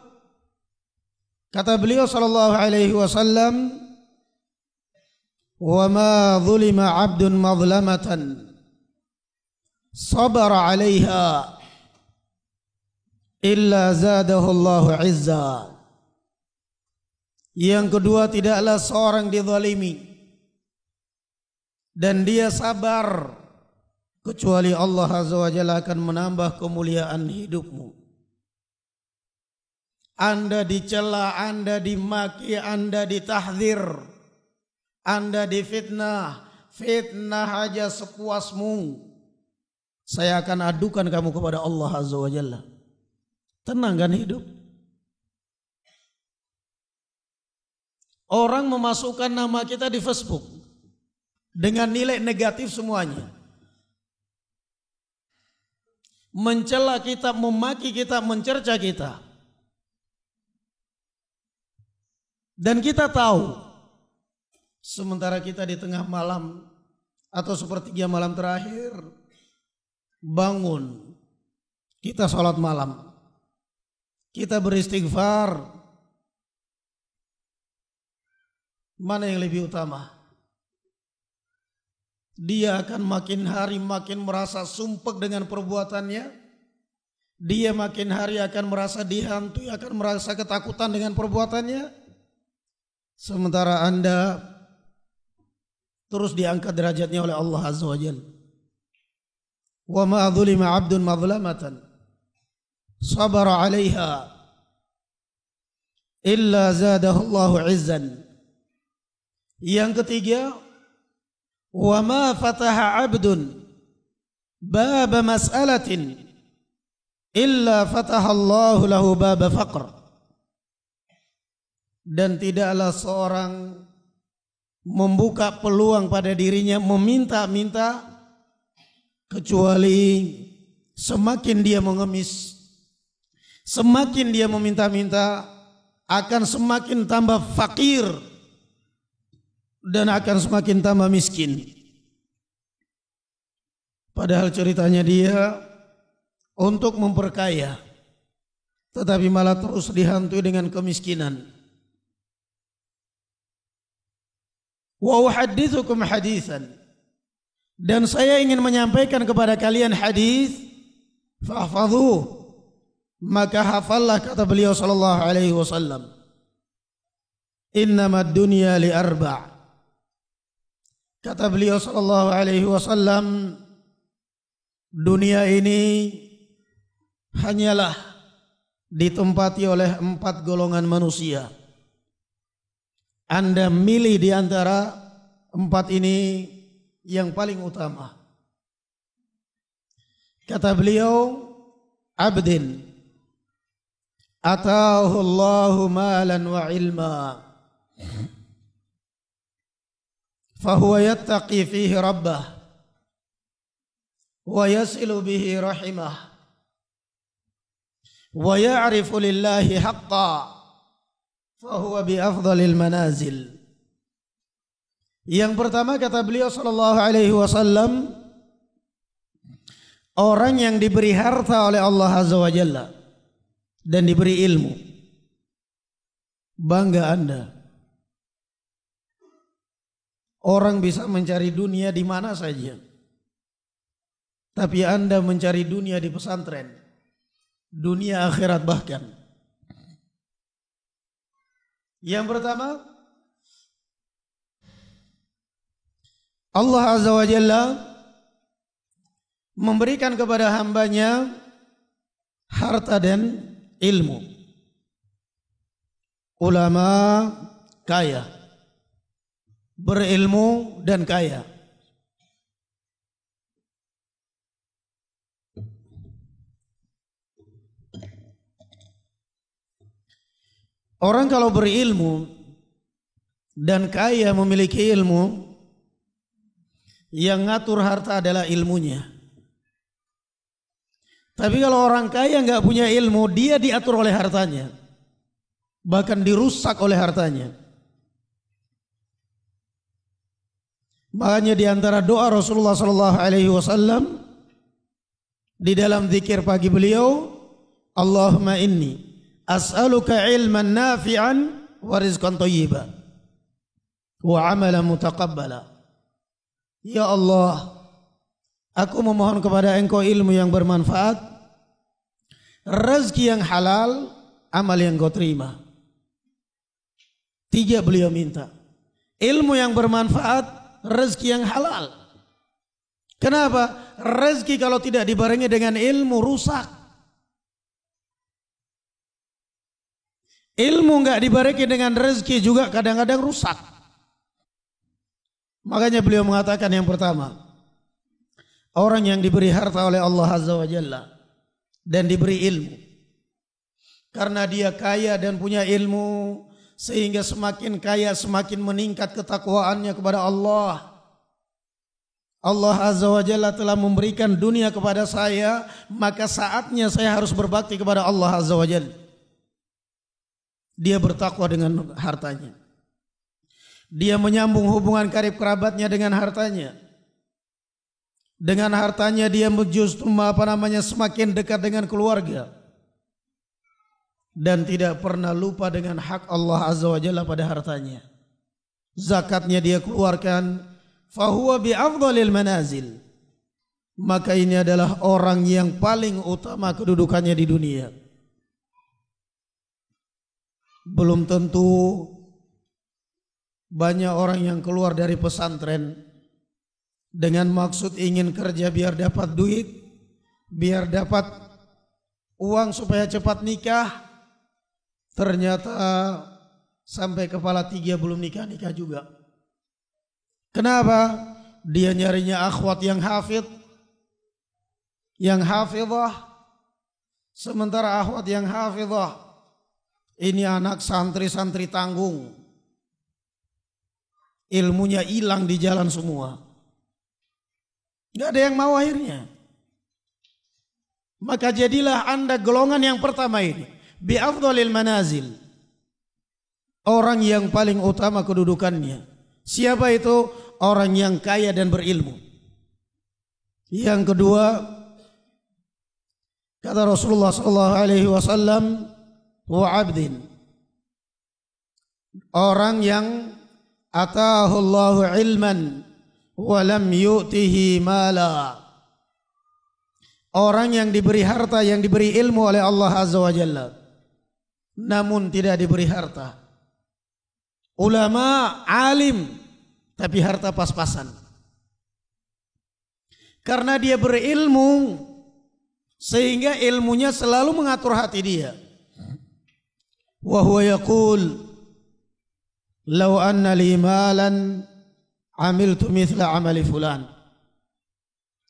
kata beliau sallallahu alaihi wasallam, wa ma zulima 'abdun mazlamatan sabara 'alaiha illa zadahu Allahu 'izza. Yang kedua, tidaklah seorang dizalimi dan dia sabar, kecuali Allah Azza wa Jalla akan menambah kemuliaan hidupmu. Anda dicela, Anda dimaki, Anda ditahdzir, Anda difitnah, fitnah aja sepuasmu, saya akan adukan kamu kepada Allah Azza wa Jalla. Tenang kan hidup? Orang memasukkan nama kita di Facebook dengan nilai negatif semuanya. Mencela kita, memaki kita, mencerca kita. Dan kita tahu, sementara kita di tengah malam atau sepertiga malam terakhir bangun, kita sholat malam, kita beristighfar, mana yang lebih utama? Dia akan makin hari makin merasa sumpek dengan perbuatannya. Dia makin hari akan merasa dihantui, akan merasa ketakutan dengan perbuatannya. Sementara Anda terus diangkat derajatnya oleh Allah Azza wa Jalla. Wa ma dzulima 'abdun mazlamatan sabara 'alaiha illa zadahu Allahu 'izzan. Yang ketiga, wa ma fataha 'abdun baba mas'alatin illa fataha Allahu lahu baba faqr. Dan tidaklah seorang membuka peluang pada dirinya meminta-minta, kecuali semakin dia mengemis, semakin dia meminta-minta, akan semakin tambah fakir dan akan semakin tambah miskin. Padahal ceritanya dia untuk memperkaya, tetapi malah terus dihantui dengan kemiskinan. Wa uhaddithukum haditsan, Dan saya ingin menyampaikan kepada kalian hadis, fahfadhuh, maka hafallah, kata beliau sallallahu alaihi wasallam. Innamad dunya li arba'. Kata beliau sallallahu alaihi wasallam, dunia ini hanyalah ditempati oleh 4 golongan manusia. Anda milih di antara 4 ini yang paling utama. Kata beliau, abdin atahu Allahu malan wa ilma fahuwa yattaqi fihi rabbah wa yasilu bihi rahimah wa ya'rifu lillahi haqqa fahuwa bi afdalil manazil. Yang pertama, kata beliau sallallahu alaihi wasallam, orang yang diberi harta oleh Allah Azza wa Jalla dan diberi ilmu. Bangga Anda. Orang bisa mencari dunia di mana saja. Tapi Anda mencari dunia di pesantren. Dunia akhirat bahkan. Yang pertama, Allah Azza wa Jalla memberikan kepada hambanya harta dan ilmu. Ulama kaya, berilmu dan kaya. Orang kalau berilmu dan kaya, memiliki ilmu, yang ngatur harta adalah ilmunya. Tapi kalau orang kaya nggak punya ilmu, dia diatur oleh hartanya, bahkan dirusak oleh hartanya. Makanya di antara doa Rasulullah sallallahu alaihi wasallam di dalam zikir pagi beliau, Allahumma inni as'aluka ilman nafi'an wa rizqan thayyiban wa amalan mutaqabbala. Ya Allah, aku memohon kepada Engkau ilmu yang bermanfaat, rezeki yang halal, amal yang Kau terima. 3 beliau minta. Ilmu yang bermanfaat, rezeki yang halal. Kenapa? Rezeki kalau tidak dibarengi dengan ilmu rusak. Ilmu enggak dibarengi dengan rezeki juga kadang-kadang rusak. Makanya beliau mengatakan yang pertama, orang yang diberi harta oleh Allah Azza wa Jalla dan diberi ilmu. Karena dia kaya dan punya ilmu, sehingga semakin kaya semakin meningkat ketakwaannya kepada Allah. Allah Azza wa Jalla telah memberikan dunia kepada saya, maka saatnya saya harus berbakti kepada Allah Azza wa Jalla. Dia bertakwa dengan hartanya. Dia menyambung hubungan karib kerabatnya dengan hartanya. Dengan hartanya dia semakin dekat dengan keluarga. Dan tidak pernah lupa dengan hak Allah Azza wa Jalla pada hartanya. Zakatnya dia keluarkan. Fahuwa bi afdalil manazil. Maka ini adalah orang yang paling utama kedudukannya di dunia. Belum tentu banyak orang yang keluar dari pesantren dengan maksud ingin kerja biar dapat duit, biar dapat uang supaya cepat nikah. Ternyata sampai kepala 3 belum nikah-nikah juga. Kenapa? Dia nyarinya akhwat yang hafidh, yang hafidhah. Sementara akhwat yang hafidhah ini anak santri-santri tanggung. Ilmunya hilang di jalan semua. Gak ada yang mau akhirnya. Maka jadilah Anda golongan yang pertama ini. Bi afdalil manazil. Orang yang paling utama kedudukannya. Siapa itu? Orang yang kaya dan berilmu. Yang kedua, kata Rasulullah sallallahu alaihi wasallam, wa abdin. Orang yang atahu Allahu ilman wa lam yu'tihi mala. Orang yang diberi harta, yang diberi ilmu oleh Allah Azza wa Jalla, namun tidak diberi harta. Ulama, alim, tapi harta pas-pasan. Karena dia berilmu, sehingga ilmunya selalu mengatur hati dia. Wa huwa yaqul, "Law anna li malan amiltu mithla amali fulan."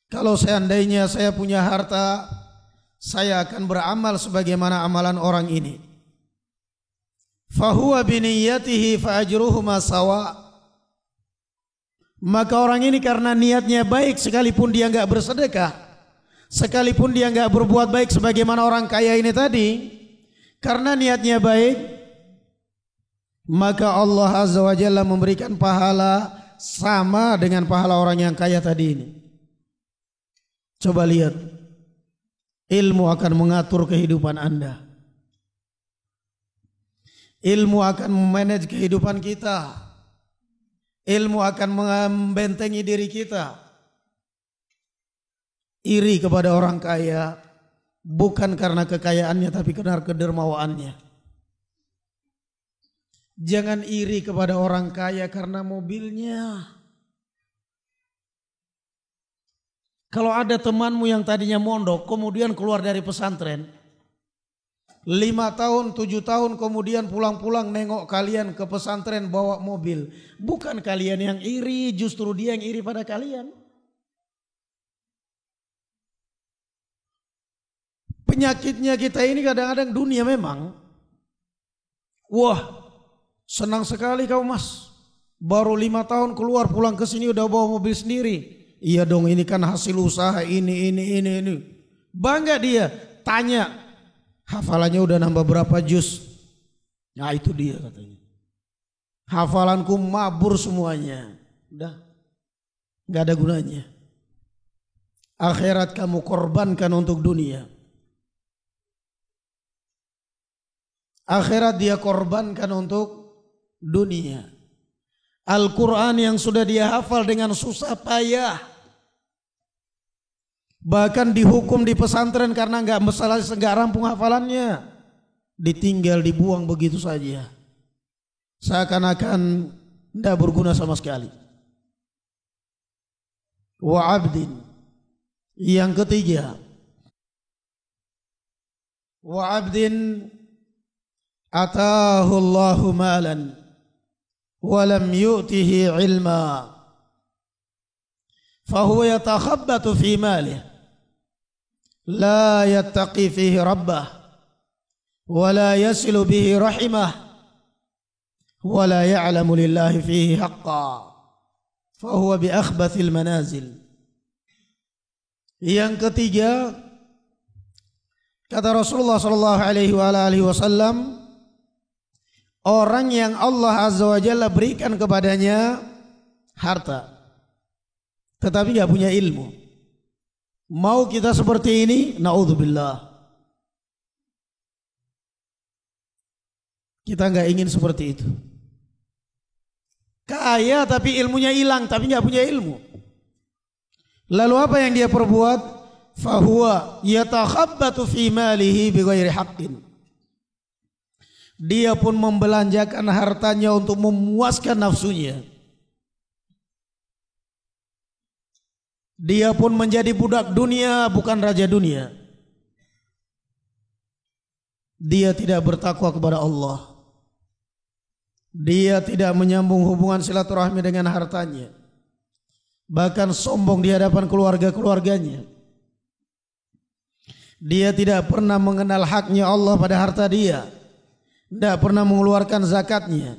Kalau seandainya saya punya harta, saya akan beramal sebagaimana amalan orang ini. Fahuwa biniyatihi fa ajruhuma sawa. Maka orang ini karena niatnya baik, sekalipun dia enggak bersedekah, sekalipun dia enggak berbuat baik sebagaimana orang kaya ini tadi, karena niatnya baik, maka Allah Azza wa Jalla memberikan pahala sama dengan pahala orang yang kaya tadi ini. Coba lihat, ilmu akan mengatur kehidupan Anda. Ilmu akan memanage kehidupan kita. Ilmu akan membentengi diri kita. Iri kepada orang kaya bukan karena kekayaannya, tapi karena kedermawaannya. Jangan iri kepada orang kaya karena mobilnya. Kalau ada temanmu yang tadinya mondok, kemudian keluar dari pesantren, 5 tahun, 7 tahun kemudian pulang-pulang nengok kalian ke pesantren bawa mobil. Bukan kalian yang iri, justru dia yang iri pada kalian. Penyakitnya kita ini kadang-kadang dunia memang. Wah, senang sekali kau mas, baru 5 tahun keluar, pulang ke sini udah bawa mobil sendiri. Iya dong, ini kan hasil usaha ini. Bangga dia, tanya, hafalannya udah nambah berapa juz? Nah itu dia katanya. Hafalanku mabur semuanya. Udah, gak ada gunanya. Akhirat kamu korbankan untuk dunia. Akhirat dia korbankan untuk dunia. Al-Quran yang sudah dia hafal dengan susah payah, bahkan dihukum di pesantren karena nggak rampung hafalannya, ditinggal, dibuang begitu saja, seakan-akan tidak berguna sama sekali. Wa abdin, yang ketiga, wa abdin atahu Allahu malan walam yu'tihi ilma fahuwa yatakhabbatu fi malih la yattaqi fihi rabbah wa la yasilu bihi rahimah wa la ya'lamu lillahi fihi haqqa fahuwa bi akhbathil manazil. Yang ketiga, kata Rasulullah sallallahu alaihi wasallam, orang yang Allah Azza wa Jalla berikan kepadanya harta, tetapi gak punya ilmu. Mau kita seperti ini? Na'udzubillah. Kita gak ingin seperti itu. Kaya tapi ilmunya hilang, tapi gak punya ilmu. Lalu apa yang dia perbuat? Fahuwa yatakhabbatu fi malihi bighairi haqqin. Dia pun membelanjakan hartanya untuk memuaskan nafsunya. Dia pun menjadi budak dunia, bukan raja dunia. Dia tidak bertakwa kepada Allah. Dia tidak menyambung hubungan silaturahmi dengan hartanya. Bahkan sombong di hadapan keluarga-keluarganya. Dia tidak pernah mengenal haknya Allah pada harta dia. Tidak pernah mengeluarkan zakatnya,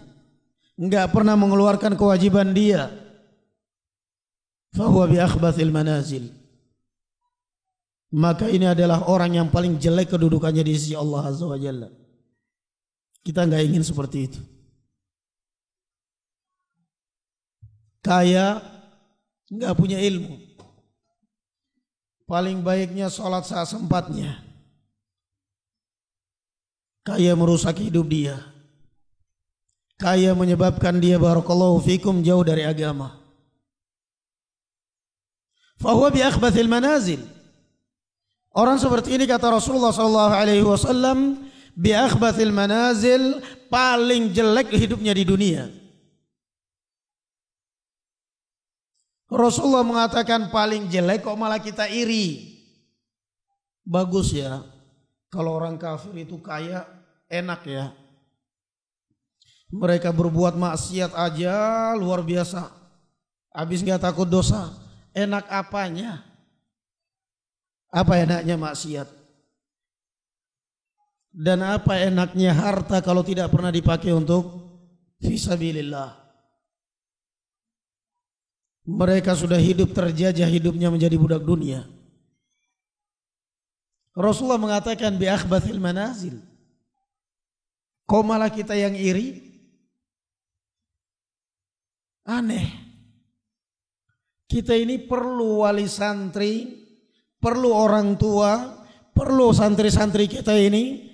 tidak pernah mengeluarkan kewajiban dia. Fahuwa bi akhbathil manazil. Maka ini adalah orang yang paling jelek kedudukannya di sisi Allah Azza wa Jalla. Kita enggak ingin seperti itu. Kaya, enggak punya ilmu. Paling baiknya sholat saat sempatnya. Kaya merusak hidup dia. Kaya menyebabkan dia barakallahu fikum jauh dari agama. fahuwa bi akhbathil manazil. Orang seperti ini kata Rasulullah sallallahu alaihi wasallam bi akhbathil manazil, paling jelek hidupnya di dunia. Rasulullah mengatakan paling jelek kok malah kita iri. Bagus ya kalau orang kafir itu kaya, enak ya. Mereka berbuat maksiat aja luar biasa, habis gak takut dosa. Enak apanya? Apa enaknya maksiat? Dan apa enaknya harta kalau tidak pernah dipakai untuk fisabilillah? Mereka sudah hidup terjajah, hidupnya menjadi budak dunia. Rasulullah mengatakan bi akhbathil manazil. Kok malah kita yang iri? Aneh. Kita ini perlu wali santri, perlu orang tua, perlu santri-santri kita ini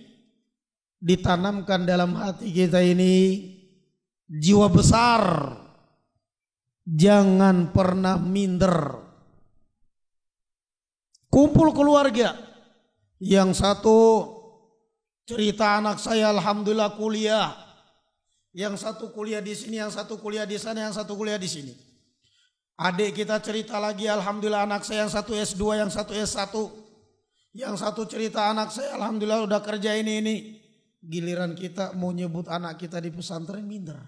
ditanamkan dalam hati kita ini jiwa besar. Jangan pernah minder. Kumpul keluarga. Yang satu cerita anak saya alhamdulillah kuliah. Yang satu kuliah di sini, yang satu kuliah di sana, yang satu kuliah di sini. Adik kita cerita lagi alhamdulillah anak saya yang satu S2, yang satu S1. Yang satu cerita anak saya alhamdulillah udah kerja ini. Giliran kita mau nyebut anak kita di pesantren minder.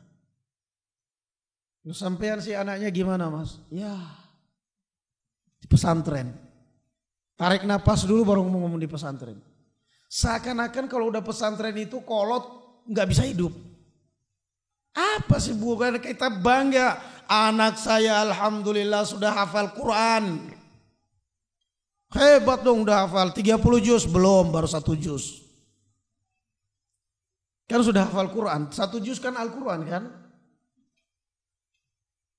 Sampean si anaknya gimana mas? Ya di pesantren. Tarik napas dulu baru ngomong di pesantren. Seakan-akan kalau udah pesantren itu kolot gak bisa hidup. Apa sih bukan kita bangga. Anak saya alhamdulillah sudah hafal Quran. Hebat dong udah hafal 30 juz. Belum, baru 1 juz. Kan sudah hafal Quran. 1 juz kan Al-Quran kan.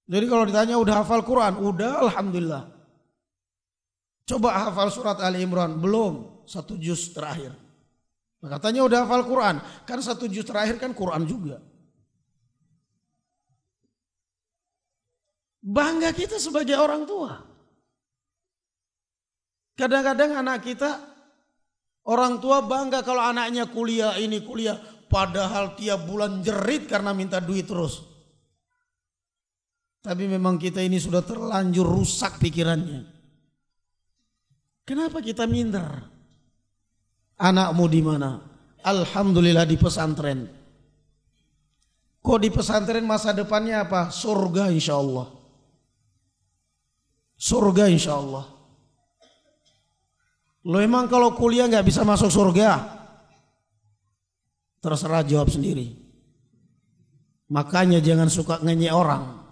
Jadi kalau ditanya udah hafal Quran. Udah alhamdulillah. Coba hafal surat Ali Imran. Belum, 1 juz terakhir. Katanya udah hafal Quran. Kan 1 juz terakhir kan Quran juga. Bangga kita sebagai orang tua. Kadang-kadang anak kita, orang tua bangga kalau anaknya kuliah ini kuliah. Padahal tiap bulan jerit karena minta duit terus. Tapi memang kita ini sudah terlanjur rusak pikirannya. Kenapa kita minder? Anakmu di mana? Alhamdulillah di pesantren. Kok di pesantren masa depannya apa? Surga insya Allah. Surga insya Allah. Lo emang kalau kuliah gak bisa masuk surga? Terserah jawab sendiri. Makanya jangan suka ngenyek orang.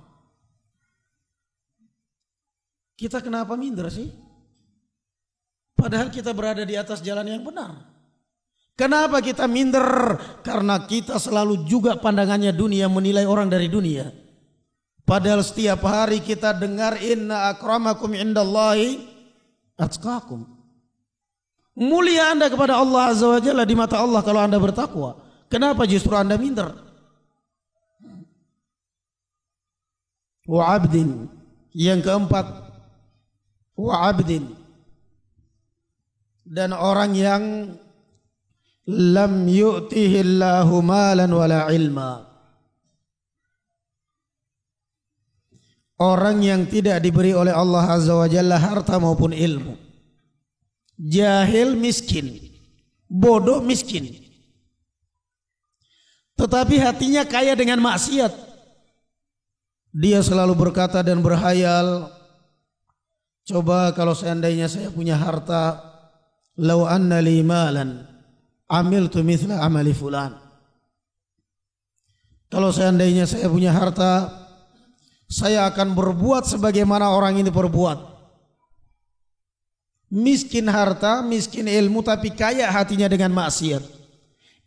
Kita kenapa minder sih? Padahal kita berada di atas jalan yang benar. Kenapa kita minder? Karena kita selalu juga pandangannya dunia, menilai orang dari dunia. Padahal setiap hari kita dengar inna akramakum indallahi atqakum. Mulia Anda kepada Allah Azza wa Jalla di mata Allah kalau Anda bertakwa. Kenapa justru Anda minder? Wa abdin. Yang keempat, wa abdin. Dan orang yang lam yu'tihillahu malan wala ilma. Orang yang tidak diberi oleh Allah Azza wa Jalla harta maupun ilmu. Jahil miskin, bodoh miskin. Tetapi hatinya kaya dengan maksiat. Dia selalu berkata dan berhayal, coba kalau seandainya saya punya harta, lau anna li malan amiltu mithla amali fulan. Kalau seandainya saya punya harta, saya akan berbuat sebagaimana orang ini berbuat. Miskin harta, miskin ilmu, tapi kaya hatinya dengan maksiat.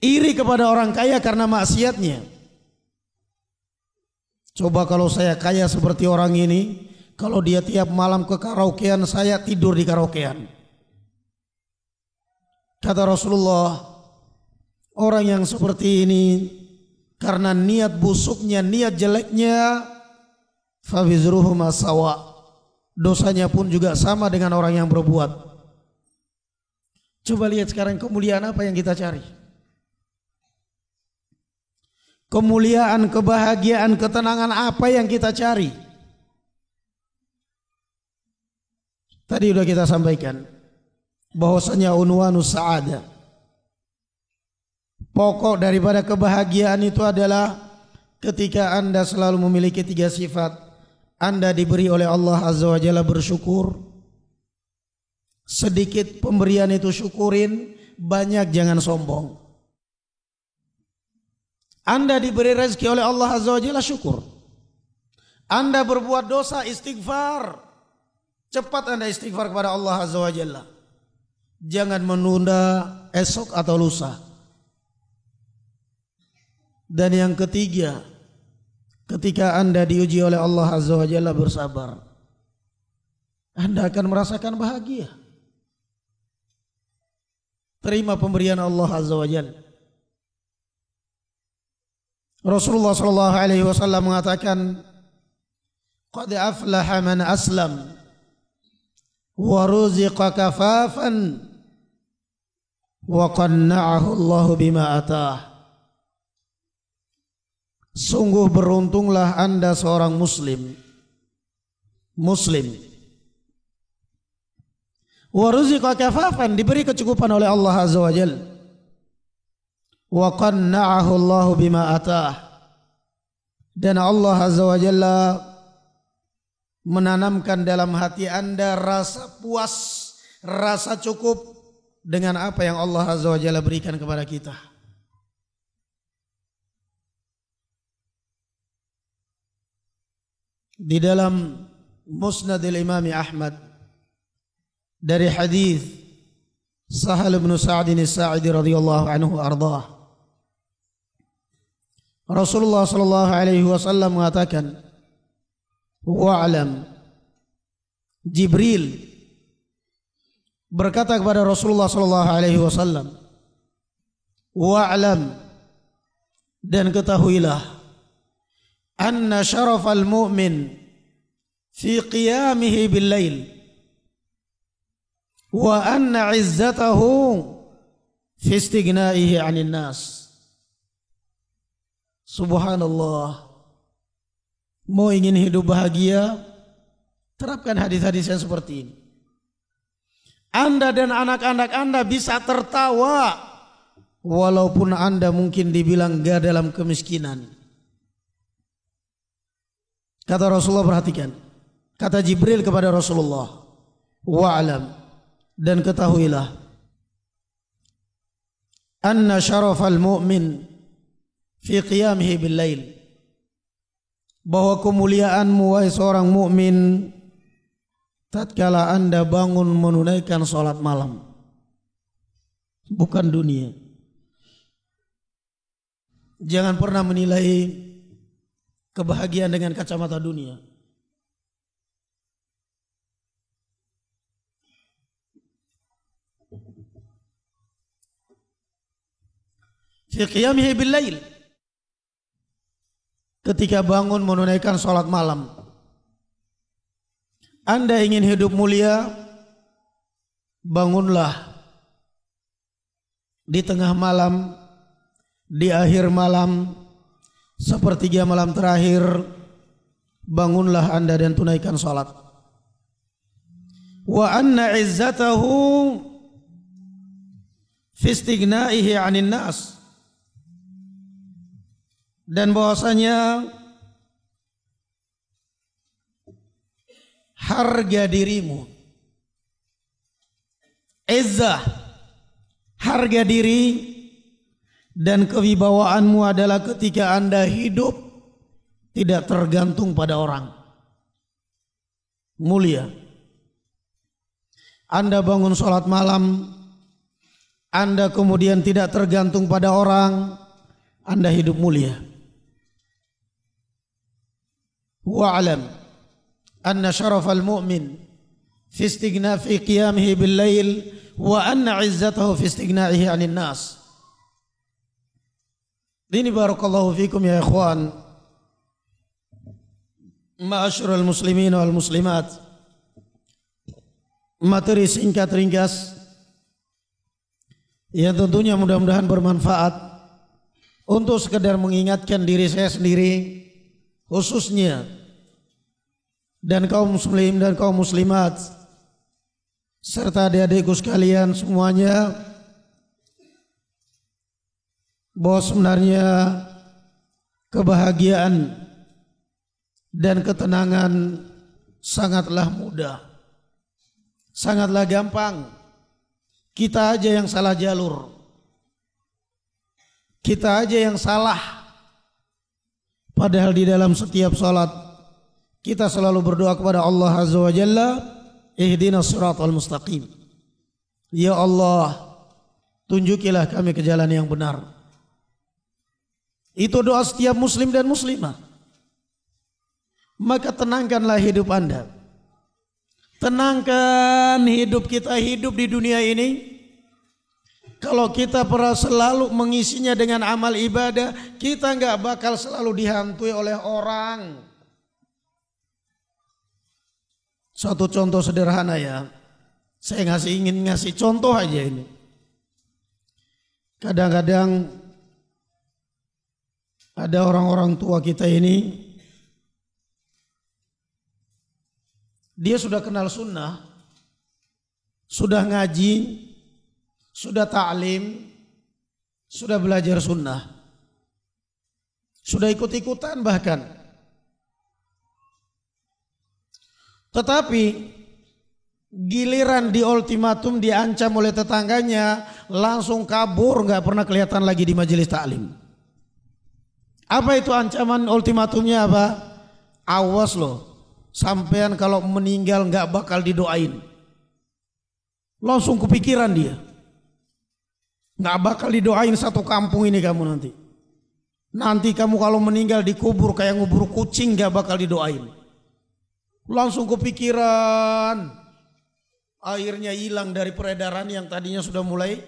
Iri kepada orang kaya karena maksiatnya. Coba kalau saya kaya seperti orang ini, kalau dia tiap malam ke karaokean, saya tidur di karaokean. Kata Rasulullah, orang yang seperti ini karena niat busuknya, niat jeleknya, fawizruhuma sawa, dosanya pun juga sama dengan orang yang berbuat. Coba lihat sekarang kemuliaan apa yang kita cari. Kemuliaan, kebahagiaan, ketenangan apa yang kita cari? Tadi sudah kita sampaikan bahwasanya unwanus sa'adah, pokok daripada kebahagiaan itu adalah ketika Anda selalu memiliki 3 sifat. Anda diberi oleh Allah Azza wa Jalla bersyukur. Sedikit pemberian itu syukurin, banyak jangan sombong. Anda diberi rezeki oleh Allah Azza wa Jalla, syukur. Anda berbuat dosa, istighfar. Cepat Anda istighfar kepada Allah Azza wa Jalla. Jangan menunda esok atau lusa. Dan yang ketiga, ketika Anda diuji oleh Allah Azza wa Jalla, bersabar. Anda akan merasakan bahagia. Terima pemberian Allah Azza wa Jalla. Rasulullah sallallahu alaihi wasallam mengatakan, "Qad aflaha man aslam wa ruziqa kafafan wa qanna'ahu Allah bima atah." Sungguh beruntunglah Anda seorang muslim. Wa ruziqa kafafan, diberi kecukupan oleh Allah Azza wa Jalla. Wa qanna'ahu Allah bima atah, dan Allah Azza wa Jalla menanamkan dalam hati Anda rasa puas, rasa cukup dengan apa yang Allah Azza wa Jalla berikan kepada kita. Di dalam Musnadil Imam Ahmad dari hadis Sahal bin Sa'd as-Sa'idi radhiyallahu anhu ardhah, Rasulullah sallallahu alaihi wasallam mengatakan, wa'lam, Jibril berkata kepada Rasulullah sallallahu alaihi wasallam, wa'lam, dan ketahuilah, anna syarafal mu'min fi qiyamihi bil lail wa anna izzatahu fi istighnaihi 'anil nas. Subhanallah. Mau ingin hidup bahagia, terapkan hadis-hadis yang seperti ini. Anda dan anak-anak Anda bisa tertawa walaupun Anda mungkin dibilang gak dalam kemiskinan. Kata Rasulullah, perhatikan. Kata Jibril kepada Rasulullah, wa'alam, dan ketahuilah, anna syarafal mu'min fi qiyamihi bil lail, bahwa kemuliaanmu wahai seorang mukmin tatkala Anda bangun menunaikan salat malam, bukan dunia. Jangan pernah menilai kebahagiaan dengan kacamata dunia. Fi qiyamihi bil lail, ketika bangun menunaikan salat malam. Anda ingin hidup mulia, bangunlah di tengah malam, di akhir malam, sepertiga malam terakhir, bangunlah Anda dan tunaikan salat. Wa anna izzatahu fi istighnaihi 'anil nas, dan bahwasanya harga dirimu, izzah, harga diri dan kewibawaanmu adalah ketika Anda hidup tidak tergantung pada orang. Mulia. Anda bangun sholat malam, Anda kemudian tidak tergantung pada orang, Anda hidup mulia. Wa'alam anna syarafal mu'min fi istighna fi qiyamihi bil lail wa anna izzatahu fi istighnaihi 'anil nas. Ini barakallahu fikum ya ikhwan, ma'asyiral muslimin wal muslimat materi singkat ringkas yang tentunya mudah-mudahan bermanfaat untuk sekedar mengingatkan diri saya sendiri khususnya dan kaum muslim dan kaum muslimat serta adik-adikku sekalian semuanya bahwa sebenarnya kebahagiaan dan ketenangan sangatlah mudah, sangatlah gampang. Kita aja yang salah jalur, kita aja yang salah. Padahal di dalam setiap salat kita selalu berdoa kepada Allah Azza wa Jalla, ihdinas siratal mustaqim. Ya Allah, tunjukilah kami ke jalan yang benar. Itu doa setiap muslim dan muslimah. Maka tenangkanlah hidup Anda. Tenangkan hidup kita, hidup di dunia ini. Kalau kita pernah selalu mengisinya dengan amal ibadah, kita nggak bakal selalu dihantui oleh orang. Suatu contoh sederhana ya, saya ingin ngasih contoh aja ini. Kadang-kadang ada orang-orang tua kita ini, dia sudah kenal sunnah, sudah ngaji, sudah ta'lim, sudah belajar sunnah, sudah ikut-ikutan bahkan. Tetapi giliran di ultimatum diancam oleh tetangganya, langsung kabur, gak pernah kelihatan lagi di majelis ta'lim. Apa itu ancaman ultimatumnya apa? Awas loh, sampean kalau meninggal gak bakal didoain. Langsung kepikiran dia, gak bakal didoain satu kampung ini kamu nanti. Nanti kamu kalau meninggal dikubur kayak ngubur kucing, gak bakal didoain. Langsung kepikiran. Akhirnya hilang dari peredaran yang tadinya sudah mulai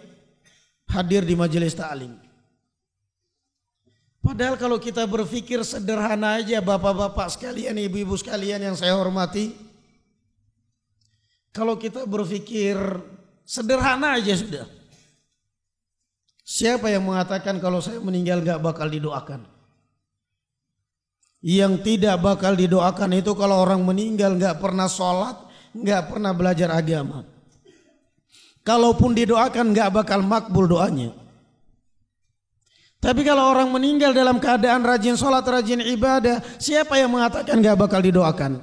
hadir di majelis ta'lim. Padahal kalau kita berpikir sederhana aja, bapak-bapak sekalian, ibu-ibu sekalian yang saya hormati, kalau kita berpikir sederhana aja sudah. Siapa yang mengatakan kalau saya meninggal gak bakal didoakan? Yang tidak bakal didoakan itu kalau orang meninggal gak pernah sholat, gak pernah belajar agama. Kalaupun didoakan gak bakal makbul doanya. Tapi kalau orang meninggal dalam keadaan rajin sholat, rajin ibadah, siapa yang mengatakan gak bakal didoakan?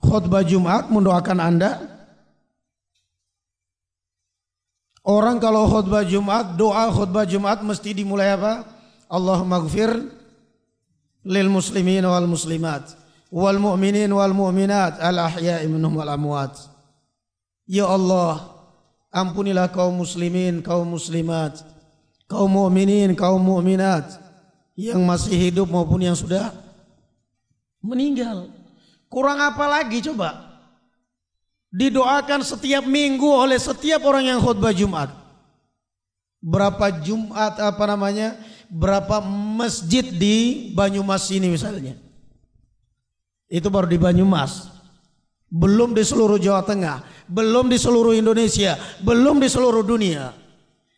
Khutbah Jumat mendoakan Anda? Orang kalau khutbah Jumat, doa khutbah Jumat mesti dimulai apa? Allahumma gfir lil muslimin wal muslimat wal mu'minin wal mu'minat al ahya'i minhum wal amwat. Ya Allah, ampunilah kaum muslimin, kaum muslimat, kaum mu'minin, kaum mu'minat yang masih hidup maupun yang sudah meninggal. Kurang apa lagi coba? Didoakan setiap minggu oleh setiap orang yang khutbah Jumat. Berapa Jumat berapa masjid di Banyumas ini misalnya. Itu baru di Banyumas. Belum di seluruh Jawa Tengah, belum di seluruh Indonesia, belum di seluruh dunia.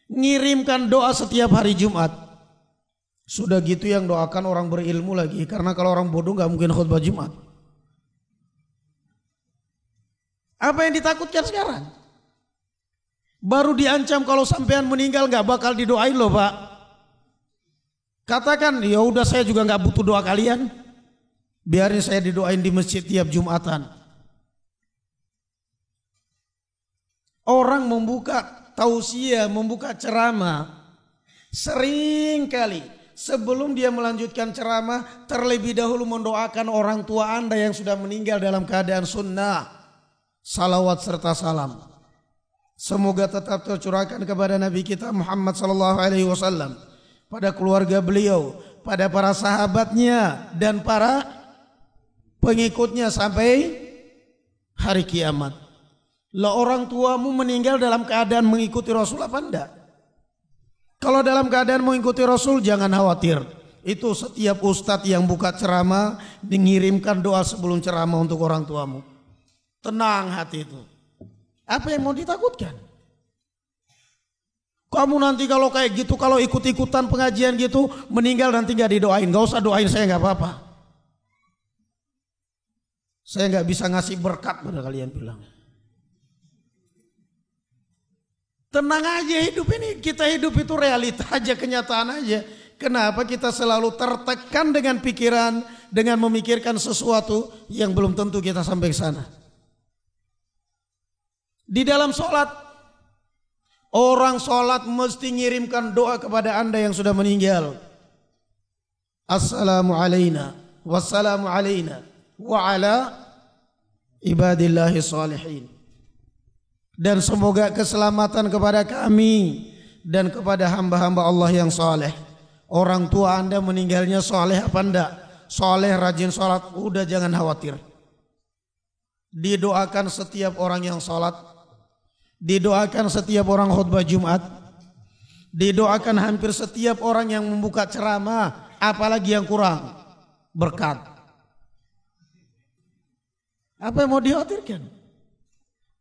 Ngirimkan doa setiap hari Jumat. Sudah gitu yang doakan orang berilmu lagi, karena kalau orang bodoh gak mungkin khutbah Jumat. Apa yang ditakutkan sekarang? Baru diancam kalau sampean meninggal gak bakal didoain loh Pak. Katakan ya udah, saya juga gak butuh doa kalian, biarin saya didoain di masjid tiap Jumatan. Orang membuka tausiah, membuka ceramah, sering kali sebelum dia melanjutkan ceramah terlebih dahulu mendoakan orang tua Anda yang sudah meninggal dalam keadaan sunnah. Salawat serta salam semoga tetap tercurahkan kepada Nabi kita Muhammad SAW, pada keluarga beliau, pada para sahabatnya dan para pengikutnya sampai hari kiamat. Lah orang tuamu meninggal dalam keadaan mengikuti Rasul apa enggak? Kalau dalam keadaan mengikuti Rasul jangan khawatir. Itu setiap ustadz yang buka ceramah mengirimkan doa sebelum ceramah untuk orang tuamu. tenang hati itu. Apa yang mau ditakutkan? Kamu nanti kalau kayak gitu, kalau ikut-ikutan pengajian gitu, meninggal nanti gak didoain. Gak usah doain saya, gak apa-apa. Saya gak bisa ngasih berkat pada kalian bilang. Tenang aja hidup ini. Kita hidup itu realita aja, kenyataan aja. Kenapa kita selalu tertekan dengan pikiran, dengan memikirkan sesuatu yang belum tentu kita sampai ke sana. Di dalam sholat, orang sholat mesti ngirimkan doa kepada anda yang sudah meninggal. Assalamu alayna, wassalamu alayna, wa ala ibadillahi salihin. Dan semoga keselamatan kepada kami dan kepada hamba-hamba Allah yang saleh. Orang tua anda meninggalnya saleh apa enggak? Saleh, rajin sholat, udah jangan khawatir. Didoakan setiap orang yang sholat. Didoakan setiap orang khutbah Jumat. Didoakan hampir setiap orang yang membuka ceramah. Apalagi yang kurang berkat. Apa yang mau dikhawatirkan?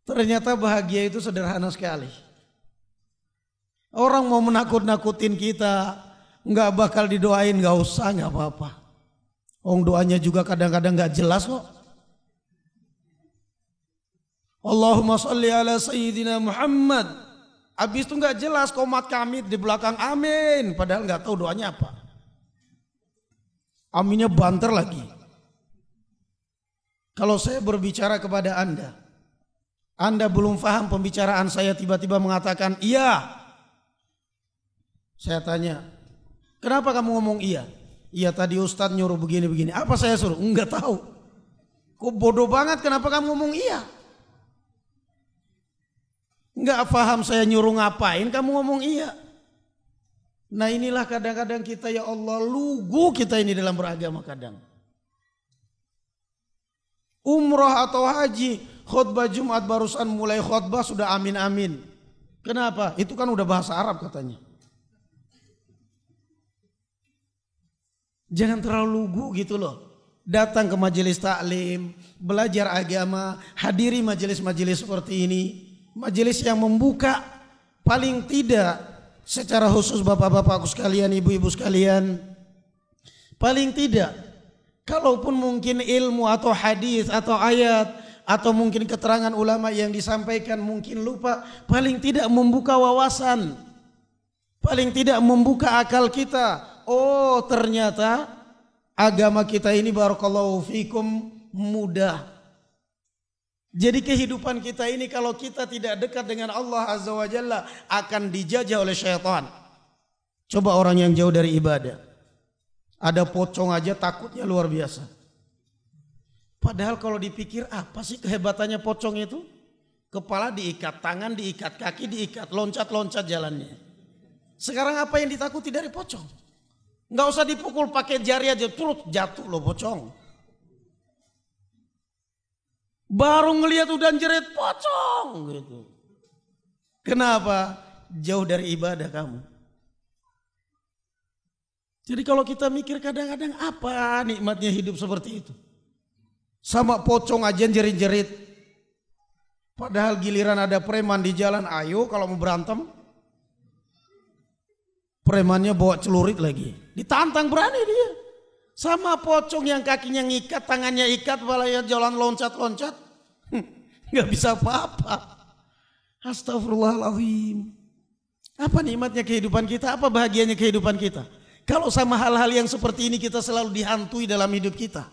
Ternyata bahagia itu sederhana sekali. Orang mau menakut-nakutin kita, nggak bakal didoain, nggak usah, nggak apa-apa. Doanya juga kadang-kadang nggak jelas kok. Allahumma sholli ala sayyidina Muhammad. Habis itu nggak jelas, komat kamit di belakang amin. Padahal nggak tahu doanya apa. Aminnya banter lagi. Kalau saya berbicara kepada anda belum paham pembicaraan saya, tiba-tiba mengatakan iya. Saya tanya, kenapa kamu ngomong iya? Iya tadi Ustadz nyuruh begini-begini. Apa saya suruh? Enggak tahu. Kok bodoh banget, kenapa kamu ngomong iya? Enggak paham saya nyuruh ngapain, kamu ngomong iya. Nah inilah kadang-kadang kita, ya Allah, lugu kita ini dalam beragama kadang. Umrah atau haji, khutbah Jumat barusan mulai khutbah sudah amin-amin. Kenapa? Itu kan udah bahasa Arab katanya. Jangan terlalu lugu gitu loh. Datang ke majelis taklim, belajar agama, hadiri majelis-majelis seperti ini. Majelis yang membuka, paling tidak secara khusus bapak-bapakku sekalian, ibu-ibu sekalian, paling tidak, kalaupun mungkin ilmu atau hadis atau ayat atau mungkin keterangan ulama yang disampaikan mungkin lupa, paling tidak membuka wawasan, paling tidak membuka akal kita. Oh ternyata agama kita ini barakallahu fikum mudah. Jadi kehidupan kita ini kalau kita tidak dekat dengan Allah Azza wa Jalla akan dijajah oleh syaitan. Coba orang yang jauh dari ibadah. Ada pocong aja takutnya luar biasa. Padahal kalau dipikir apa sih kehebatannya pocong itu? Kepala diikat, tangan diikat, kaki diikat, loncat-loncat jalannya. Sekarang apa yang ditakuti dari pocong? Nggak usah dipukul, pakai jari aja, turut jatuh loh pocong. Baru ngelihat udah jerit pocong gitu. Kenapa? Jauh dari ibadah kamu. Jadi kalau kita mikir kadang-kadang apa nikmatnya hidup seperti itu. Sama pocong aja jerit-jerit. Padahal giliran ada preman di jalan, ayo kalau mau berantem. Premannya bawa celurit lagi. Ditantang berani dia. Sama pocong yang kakinya ngikat, tangannya ikat, balanya jalan loncat-loncat. Gak bisa apa-apa. Astagfirullahaladzim. Apa nikmatnya kehidupan kita? Apa bahagianya kehidupan kita? Kalau sama hal-hal yang seperti ini kita selalu dihantui dalam hidup kita.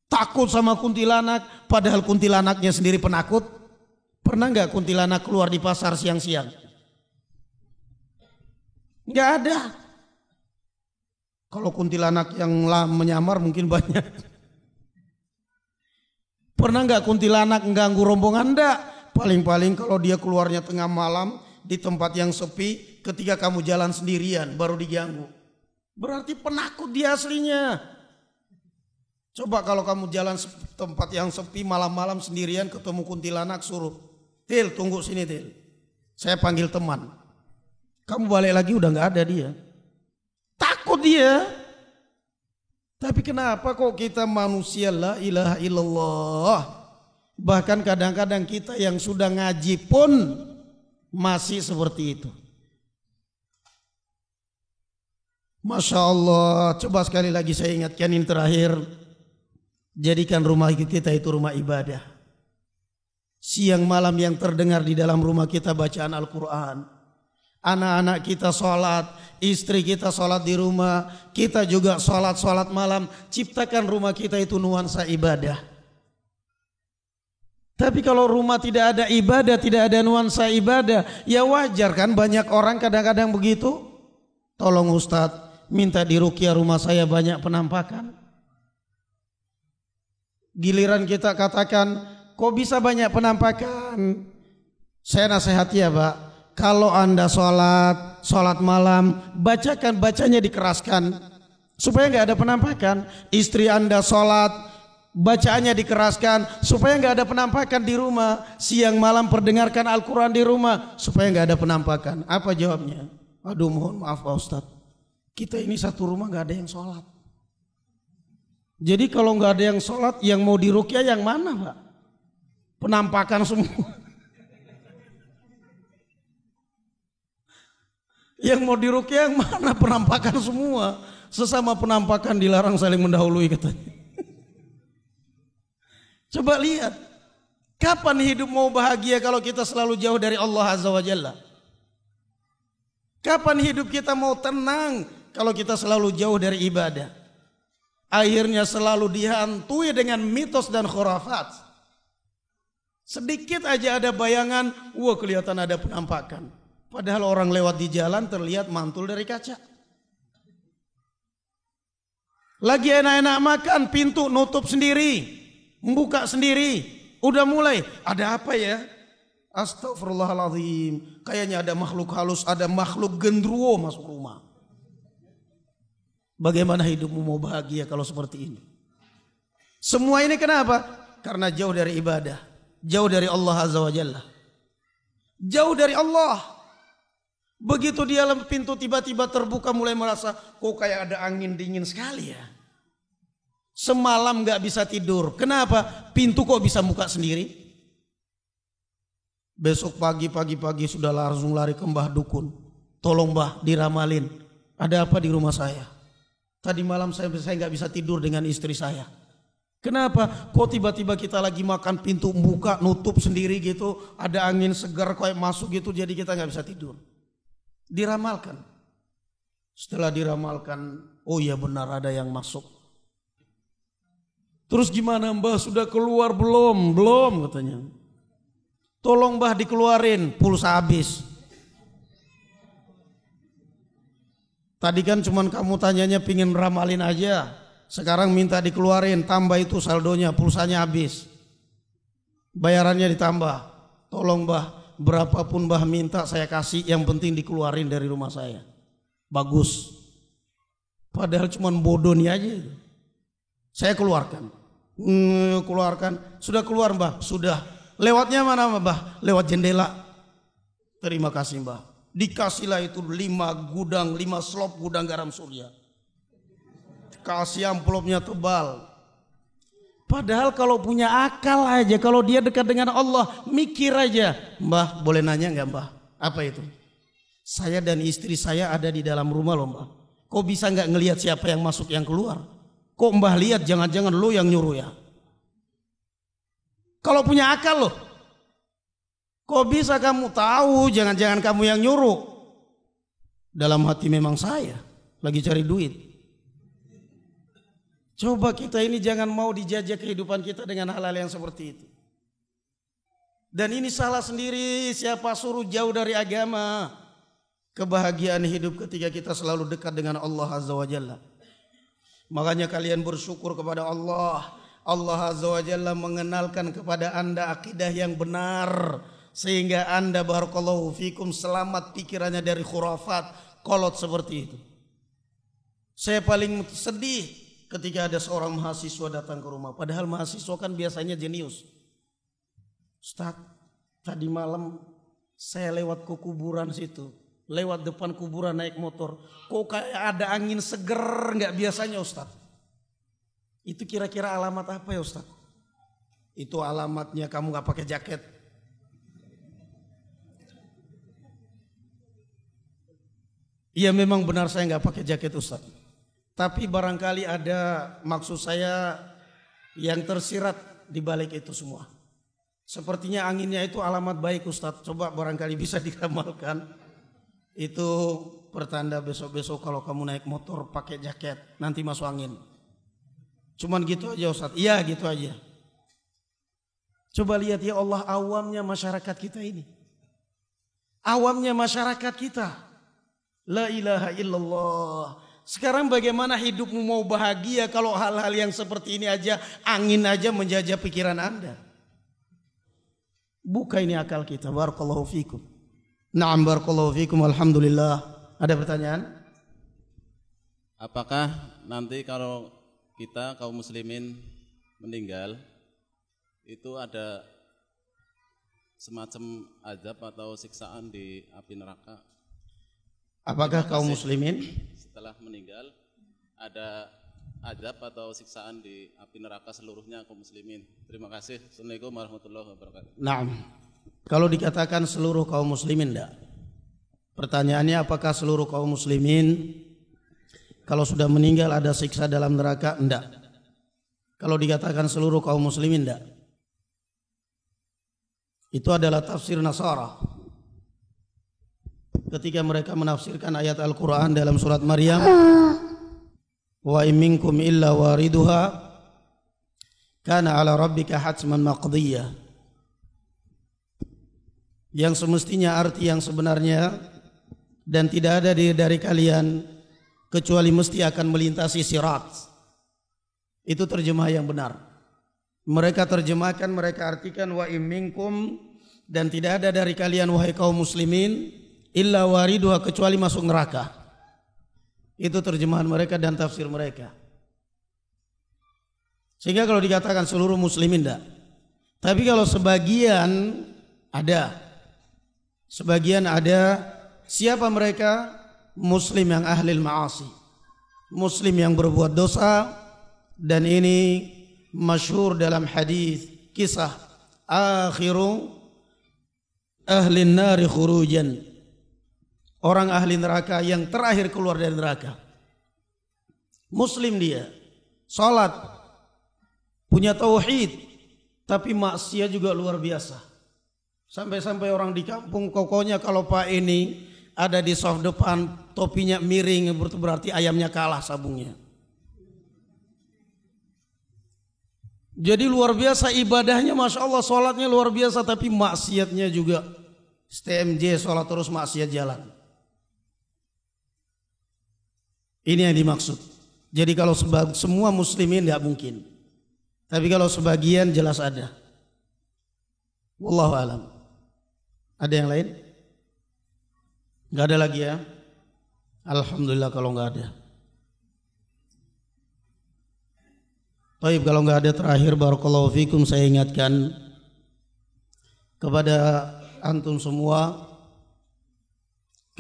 Takut sama kuntilanak, padahal kuntilanaknya sendiri penakut. Pernah gak kuntilanak keluar di pasar siang-siang? Gak ada. Kalau kuntilanak yang menyamar mungkin banyak. Pernah nggak kuntilanak mengganggu rombongan? Enggak. Paling-paling kalau dia keluarnya tengah malam di tempat yang sepi, ketika kamu jalan sendirian baru diganggu. Berarti penakut dia aslinya. Coba kalau kamu jalan tempat yang sepi malam-malam sendirian ketemu kuntilanak, suruh, Til tunggu sini Til, saya panggil teman. Kamu balik lagi udah nggak ada dia. Takut dia. Tapi kenapa kok kita manusia la ilaha illallah, bahkan kadang-kadang kita yang sudah ngaji pun masih seperti itu. Masya Allah, coba sekali lagi saya ingatkan ini terakhir. Jadikan rumah kita itu rumah ibadah. Siang malam yang terdengar di dalam rumah kita bacaan Al-Quran. Anak-anak kita sholat, istri kita sholat di rumah, kita juga sholat malam. Ciptakan rumah kita itu nuansa ibadah. Tapi kalau rumah tidak ada ibadah, tidak ada nuansa ibadah, ya wajar kan banyak orang kadang-kadang begitu. Tolong Ustadz, minta diruqyah rumah saya banyak penampakan. Giliran kita katakan, kok bisa banyak penampakan? Saya nasihati ya Pak, kalau Anda sholat malam, bacanya dikeraskan supaya nggak ada penampakan. Istri Anda sholat, bacaannya dikeraskan supaya nggak ada penampakan di rumah. Siang malam perdengarkan Al-Quran di rumah supaya nggak ada penampakan. Apa jawabnya? Aduh mohon maaf Pak Ustadz, kita ini satu rumah nggak ada yang sholat. Jadi kalau nggak ada yang sholat, yang mau diruqyah yang mana Pak? Penampakan semua. Yang mau diruqyah yang mana? Penampakan semua. Sesama penampakan dilarang saling mendahului katanya. Coba lihat, kapan hidup mau bahagia kalau kita selalu jauh dari Allah Azza wa Jalla? Kapan hidup kita mau tenang kalau kita selalu jauh dari ibadah? Akhirnya selalu dihantui dengan mitos dan khurafat. Sedikit aja ada bayangan, wah kelihatan ada penampakan. Padahal orang lewat di jalan terlihat mantul dari kaca. Lagi enak-enak makan, pintu nutup sendiri, membuka sendiri. Udah mulai, ada apa ya? Astagfirullahaladzim, kayaknya ada makhluk halus, ada makhluk gendruwo masuk rumah. Bagaimana hidupmu mau bahagia kalau seperti ini? Semua ini kenapa? Karena jauh dari ibadah, jauh dari Allah Azza wa Jalla, jauh dari Allah. Begitu dia pintu tiba-tiba terbuka, mulai merasa kok kayak ada angin dingin sekali ya. Semalam gak bisa tidur. Kenapa? Pintu kok bisa buka sendiri? Besok pagi sudah langsung lari ke Mbah Dukun. Tolong Mbah diramalin, ada apa di rumah saya? Tadi malam saya gak bisa tidur dengan istri saya. Kenapa? Kok tiba-tiba kita lagi makan pintu buka nutup sendiri gitu, ada angin segar kayak masuk gitu, jadi kita gak bisa tidur. Diramalkan. Setelah diramalkan, oh iya benar ada yang masuk. Terus gimana Mbah, sudah keluar belum? Belum katanya. Tolong Mbah dikeluarin, pulsa habis. Tadi kan cuman kamu tanyanya pingin ramalin aja. Sekarang minta dikeluarin, tambah itu saldonya, pulsanya habis. Bayarannya ditambah. Tolong Mbah, berapapun Mbah minta saya kasih, yang penting dikeluarin dari rumah saya. Bagus. Padahal cuman bodoh nih aja. Saya keluarkan. Keluarkan. Sudah keluar Mbah? Sudah. Lewatnya mana Mbah? Lewat jendela. Terima kasih Mbah. Dikasihlah itu 5 slop gudang garam surya. Kasih amplopnya tebal. Padahal kalau punya akal aja, kalau dia dekat dengan Allah, mikir aja. Mbah boleh nanya gak Mbah? Apa itu? Saya dan istri saya ada di dalam rumah loh Mbah. Kok bisa gak ngelihat siapa yang masuk yang keluar? Kok Mbah lihat, jangan-jangan lo yang nyuruh ya? Kalau punya akal loh. Kok bisa kamu tahu, jangan-jangan kamu yang nyuruh? Dalam hati memang saya lagi cari duit. Coba kita ini jangan mau dijajah kehidupan kita dengan hal-hal yang seperti itu. Dan ini salah sendiri, siapa suruh jauh dari agama. Kebahagiaan hidup ketika kita selalu dekat dengan Allah Azza wa Jalla. Makanya kalian bersyukur kepada Allah. Allah Azza wa Jalla mengenalkan kepada anda akidah yang benar. Sehingga anda barakallahu fikum selamat pikirannya dari khurafat, kolot seperti itu. Saya paling sedih ketika ada seorang mahasiswa datang ke rumah. Padahal mahasiswa kan biasanya jenius. Ustaz, tadi malam saya lewat ke kuburan situ. Lewat depan kuburan naik motor. Kok kayak ada angin seger gak biasanya Ustaz. Itu kira-kira alamat apa ya Ustaz? Itu alamatnya kamu gak pakai jaket. Iya memang benar saya gak pakai jaket Ustaz. Tapi barangkali ada maksud saya yang tersirat di balik itu semua. Sepertinya anginnya itu alamat baik Ustaz. Coba barangkali bisa diramalkan. Itu pertanda besok-besok kalau kamu naik motor pakai jaket nanti masuk angin. Cuman gitu aja Ustaz. Iya gitu aja. Coba lihat ya Allah awamnya masyarakat kita ini. Awamnya masyarakat kita. La ilaha illallah. Sekarang bagaimana hidupmu mau bahagia kalau hal-hal yang seperti ini aja, angin aja menjajah pikiran Anda. Buka ini akal kita. Barakallahu fikum. Na'am barakallahu fikum. Alhamdulillah. Ada pertanyaan? Apakah nanti kalau kita kaum muslimin meninggal itu ada semacam azab atau siksaan di api neraka? Apakah kaum muslimin setelah meninggal ada azab atau siksaan di api neraka seluruhnya kaum muslimin? Terima kasih. Assalamualaikum warahmatullahi wabarakatuh. Naam. Kalau dikatakan seluruh kaum muslimin enggak? Pertanyaannya apakah seluruh kaum muslimin kalau sudah meninggal ada siksa dalam neraka? Enggak. Kalau dikatakan seluruh kaum muslimin enggak. Itu adalah tafsir Nasara. Ketika mereka menafsirkan ayat Al-Quran dalam surat Maryam, wa in minkum illa wariduha kana ala rabbika hatman maqdiyah, yang semestinya arti yang sebenarnya, dan tidak ada dari kalian kecuali mesti akan melintasi sirat. Itu terjemah yang benar. Mereka terjemahkan, mereka artikan wa in minkum, dan tidak ada dari kalian wahai kaum muslimin illa wariduha, kecuali masuk neraka. Itu terjemahan mereka dan tafsir mereka. Sehingga kalau dikatakan seluruh muslimin enggak. Tapi kalau sebagian ada. Sebagian ada. Siapa mereka? Muslim yang ahlil ma'asi. Muslim yang berbuat dosa. Dan ini masyhur dalam hadis kisah akhiru ahlin nari khurujan. Orang ahli neraka yang terakhir keluar dari neraka. Muslim dia. Salat. Punya tauhid. Tapi maksiat juga luar biasa. Sampai-sampai orang di kampung pokoknya kalau Pak ini ada di soft depan topinya miring berarti ayamnya kalah sabungnya. Jadi luar biasa ibadahnya, Masya Allah, sholatnya luar biasa, tapi maksiatnya juga STMJ, sholat terus maksiat jalan. Ini yang dimaksud. Jadi kalau semua muslimin tidak mungkin. Tapi kalau sebagian jelas ada. Wallahu alam. Ada yang lain? Gak ada lagi ya? Alhamdulillah kalau gak ada. Baik, kalau gak ada terakhir, barakallahu fikum, saya ingatkan kepada antum semua.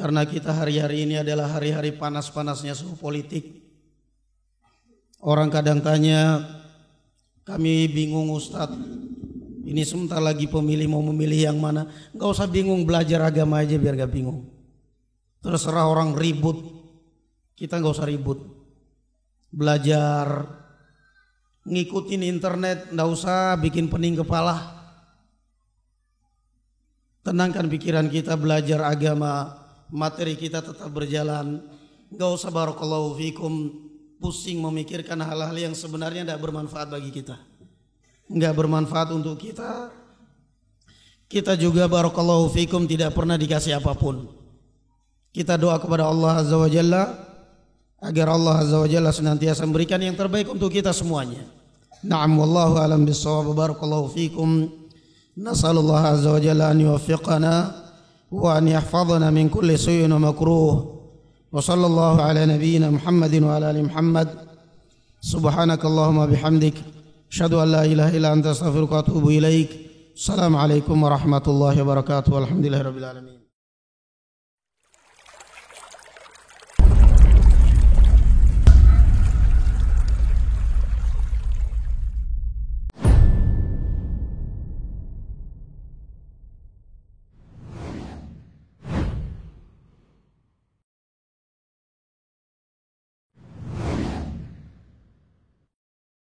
Karena kita hari-hari ini adalah hari-hari panas-panasnya suhu politik. Orang kadang tanya, kami bingung Ustadz, ini sebentar lagi pemilih mau memilih yang mana. Gak usah bingung, belajar agama aja biar gak bingung. Terserah orang ribut, kita gak usah ribut. Belajar, ngikutin internet, gak usah bikin pening kepala. Tenangkan pikiran kita, belajar agama. Materi kita tetap berjalan. Gak usah barakallahu fikum pusing memikirkan hal-hal yang sebenarnya tidak bermanfaat bagi kita. Gak bermanfaat untuk kita. Kita juga barakallahu fikum tidak pernah dikasih apapun. Kita doa kepada Allah Azza wa Jalla agar Allah Azza wa Jalla senantiasa memberikan yang terbaik untuk kita semuanya. Na'am wallahu alam bissawab. Barakallahu fikum. Nasallallahu Azza wa Jalla an yuwaffiqana وأن يحفظنا من كل سوء ومكروه وصلى الله على نبينا محمد وعلى آل محمد سبحانك اللهم وبحمدك أشهد أن لا إله إلا أنت أستغفرك وأتوب إليك السلام عليكم ورحمة الله وبركاته والحمد لله رب العالمين.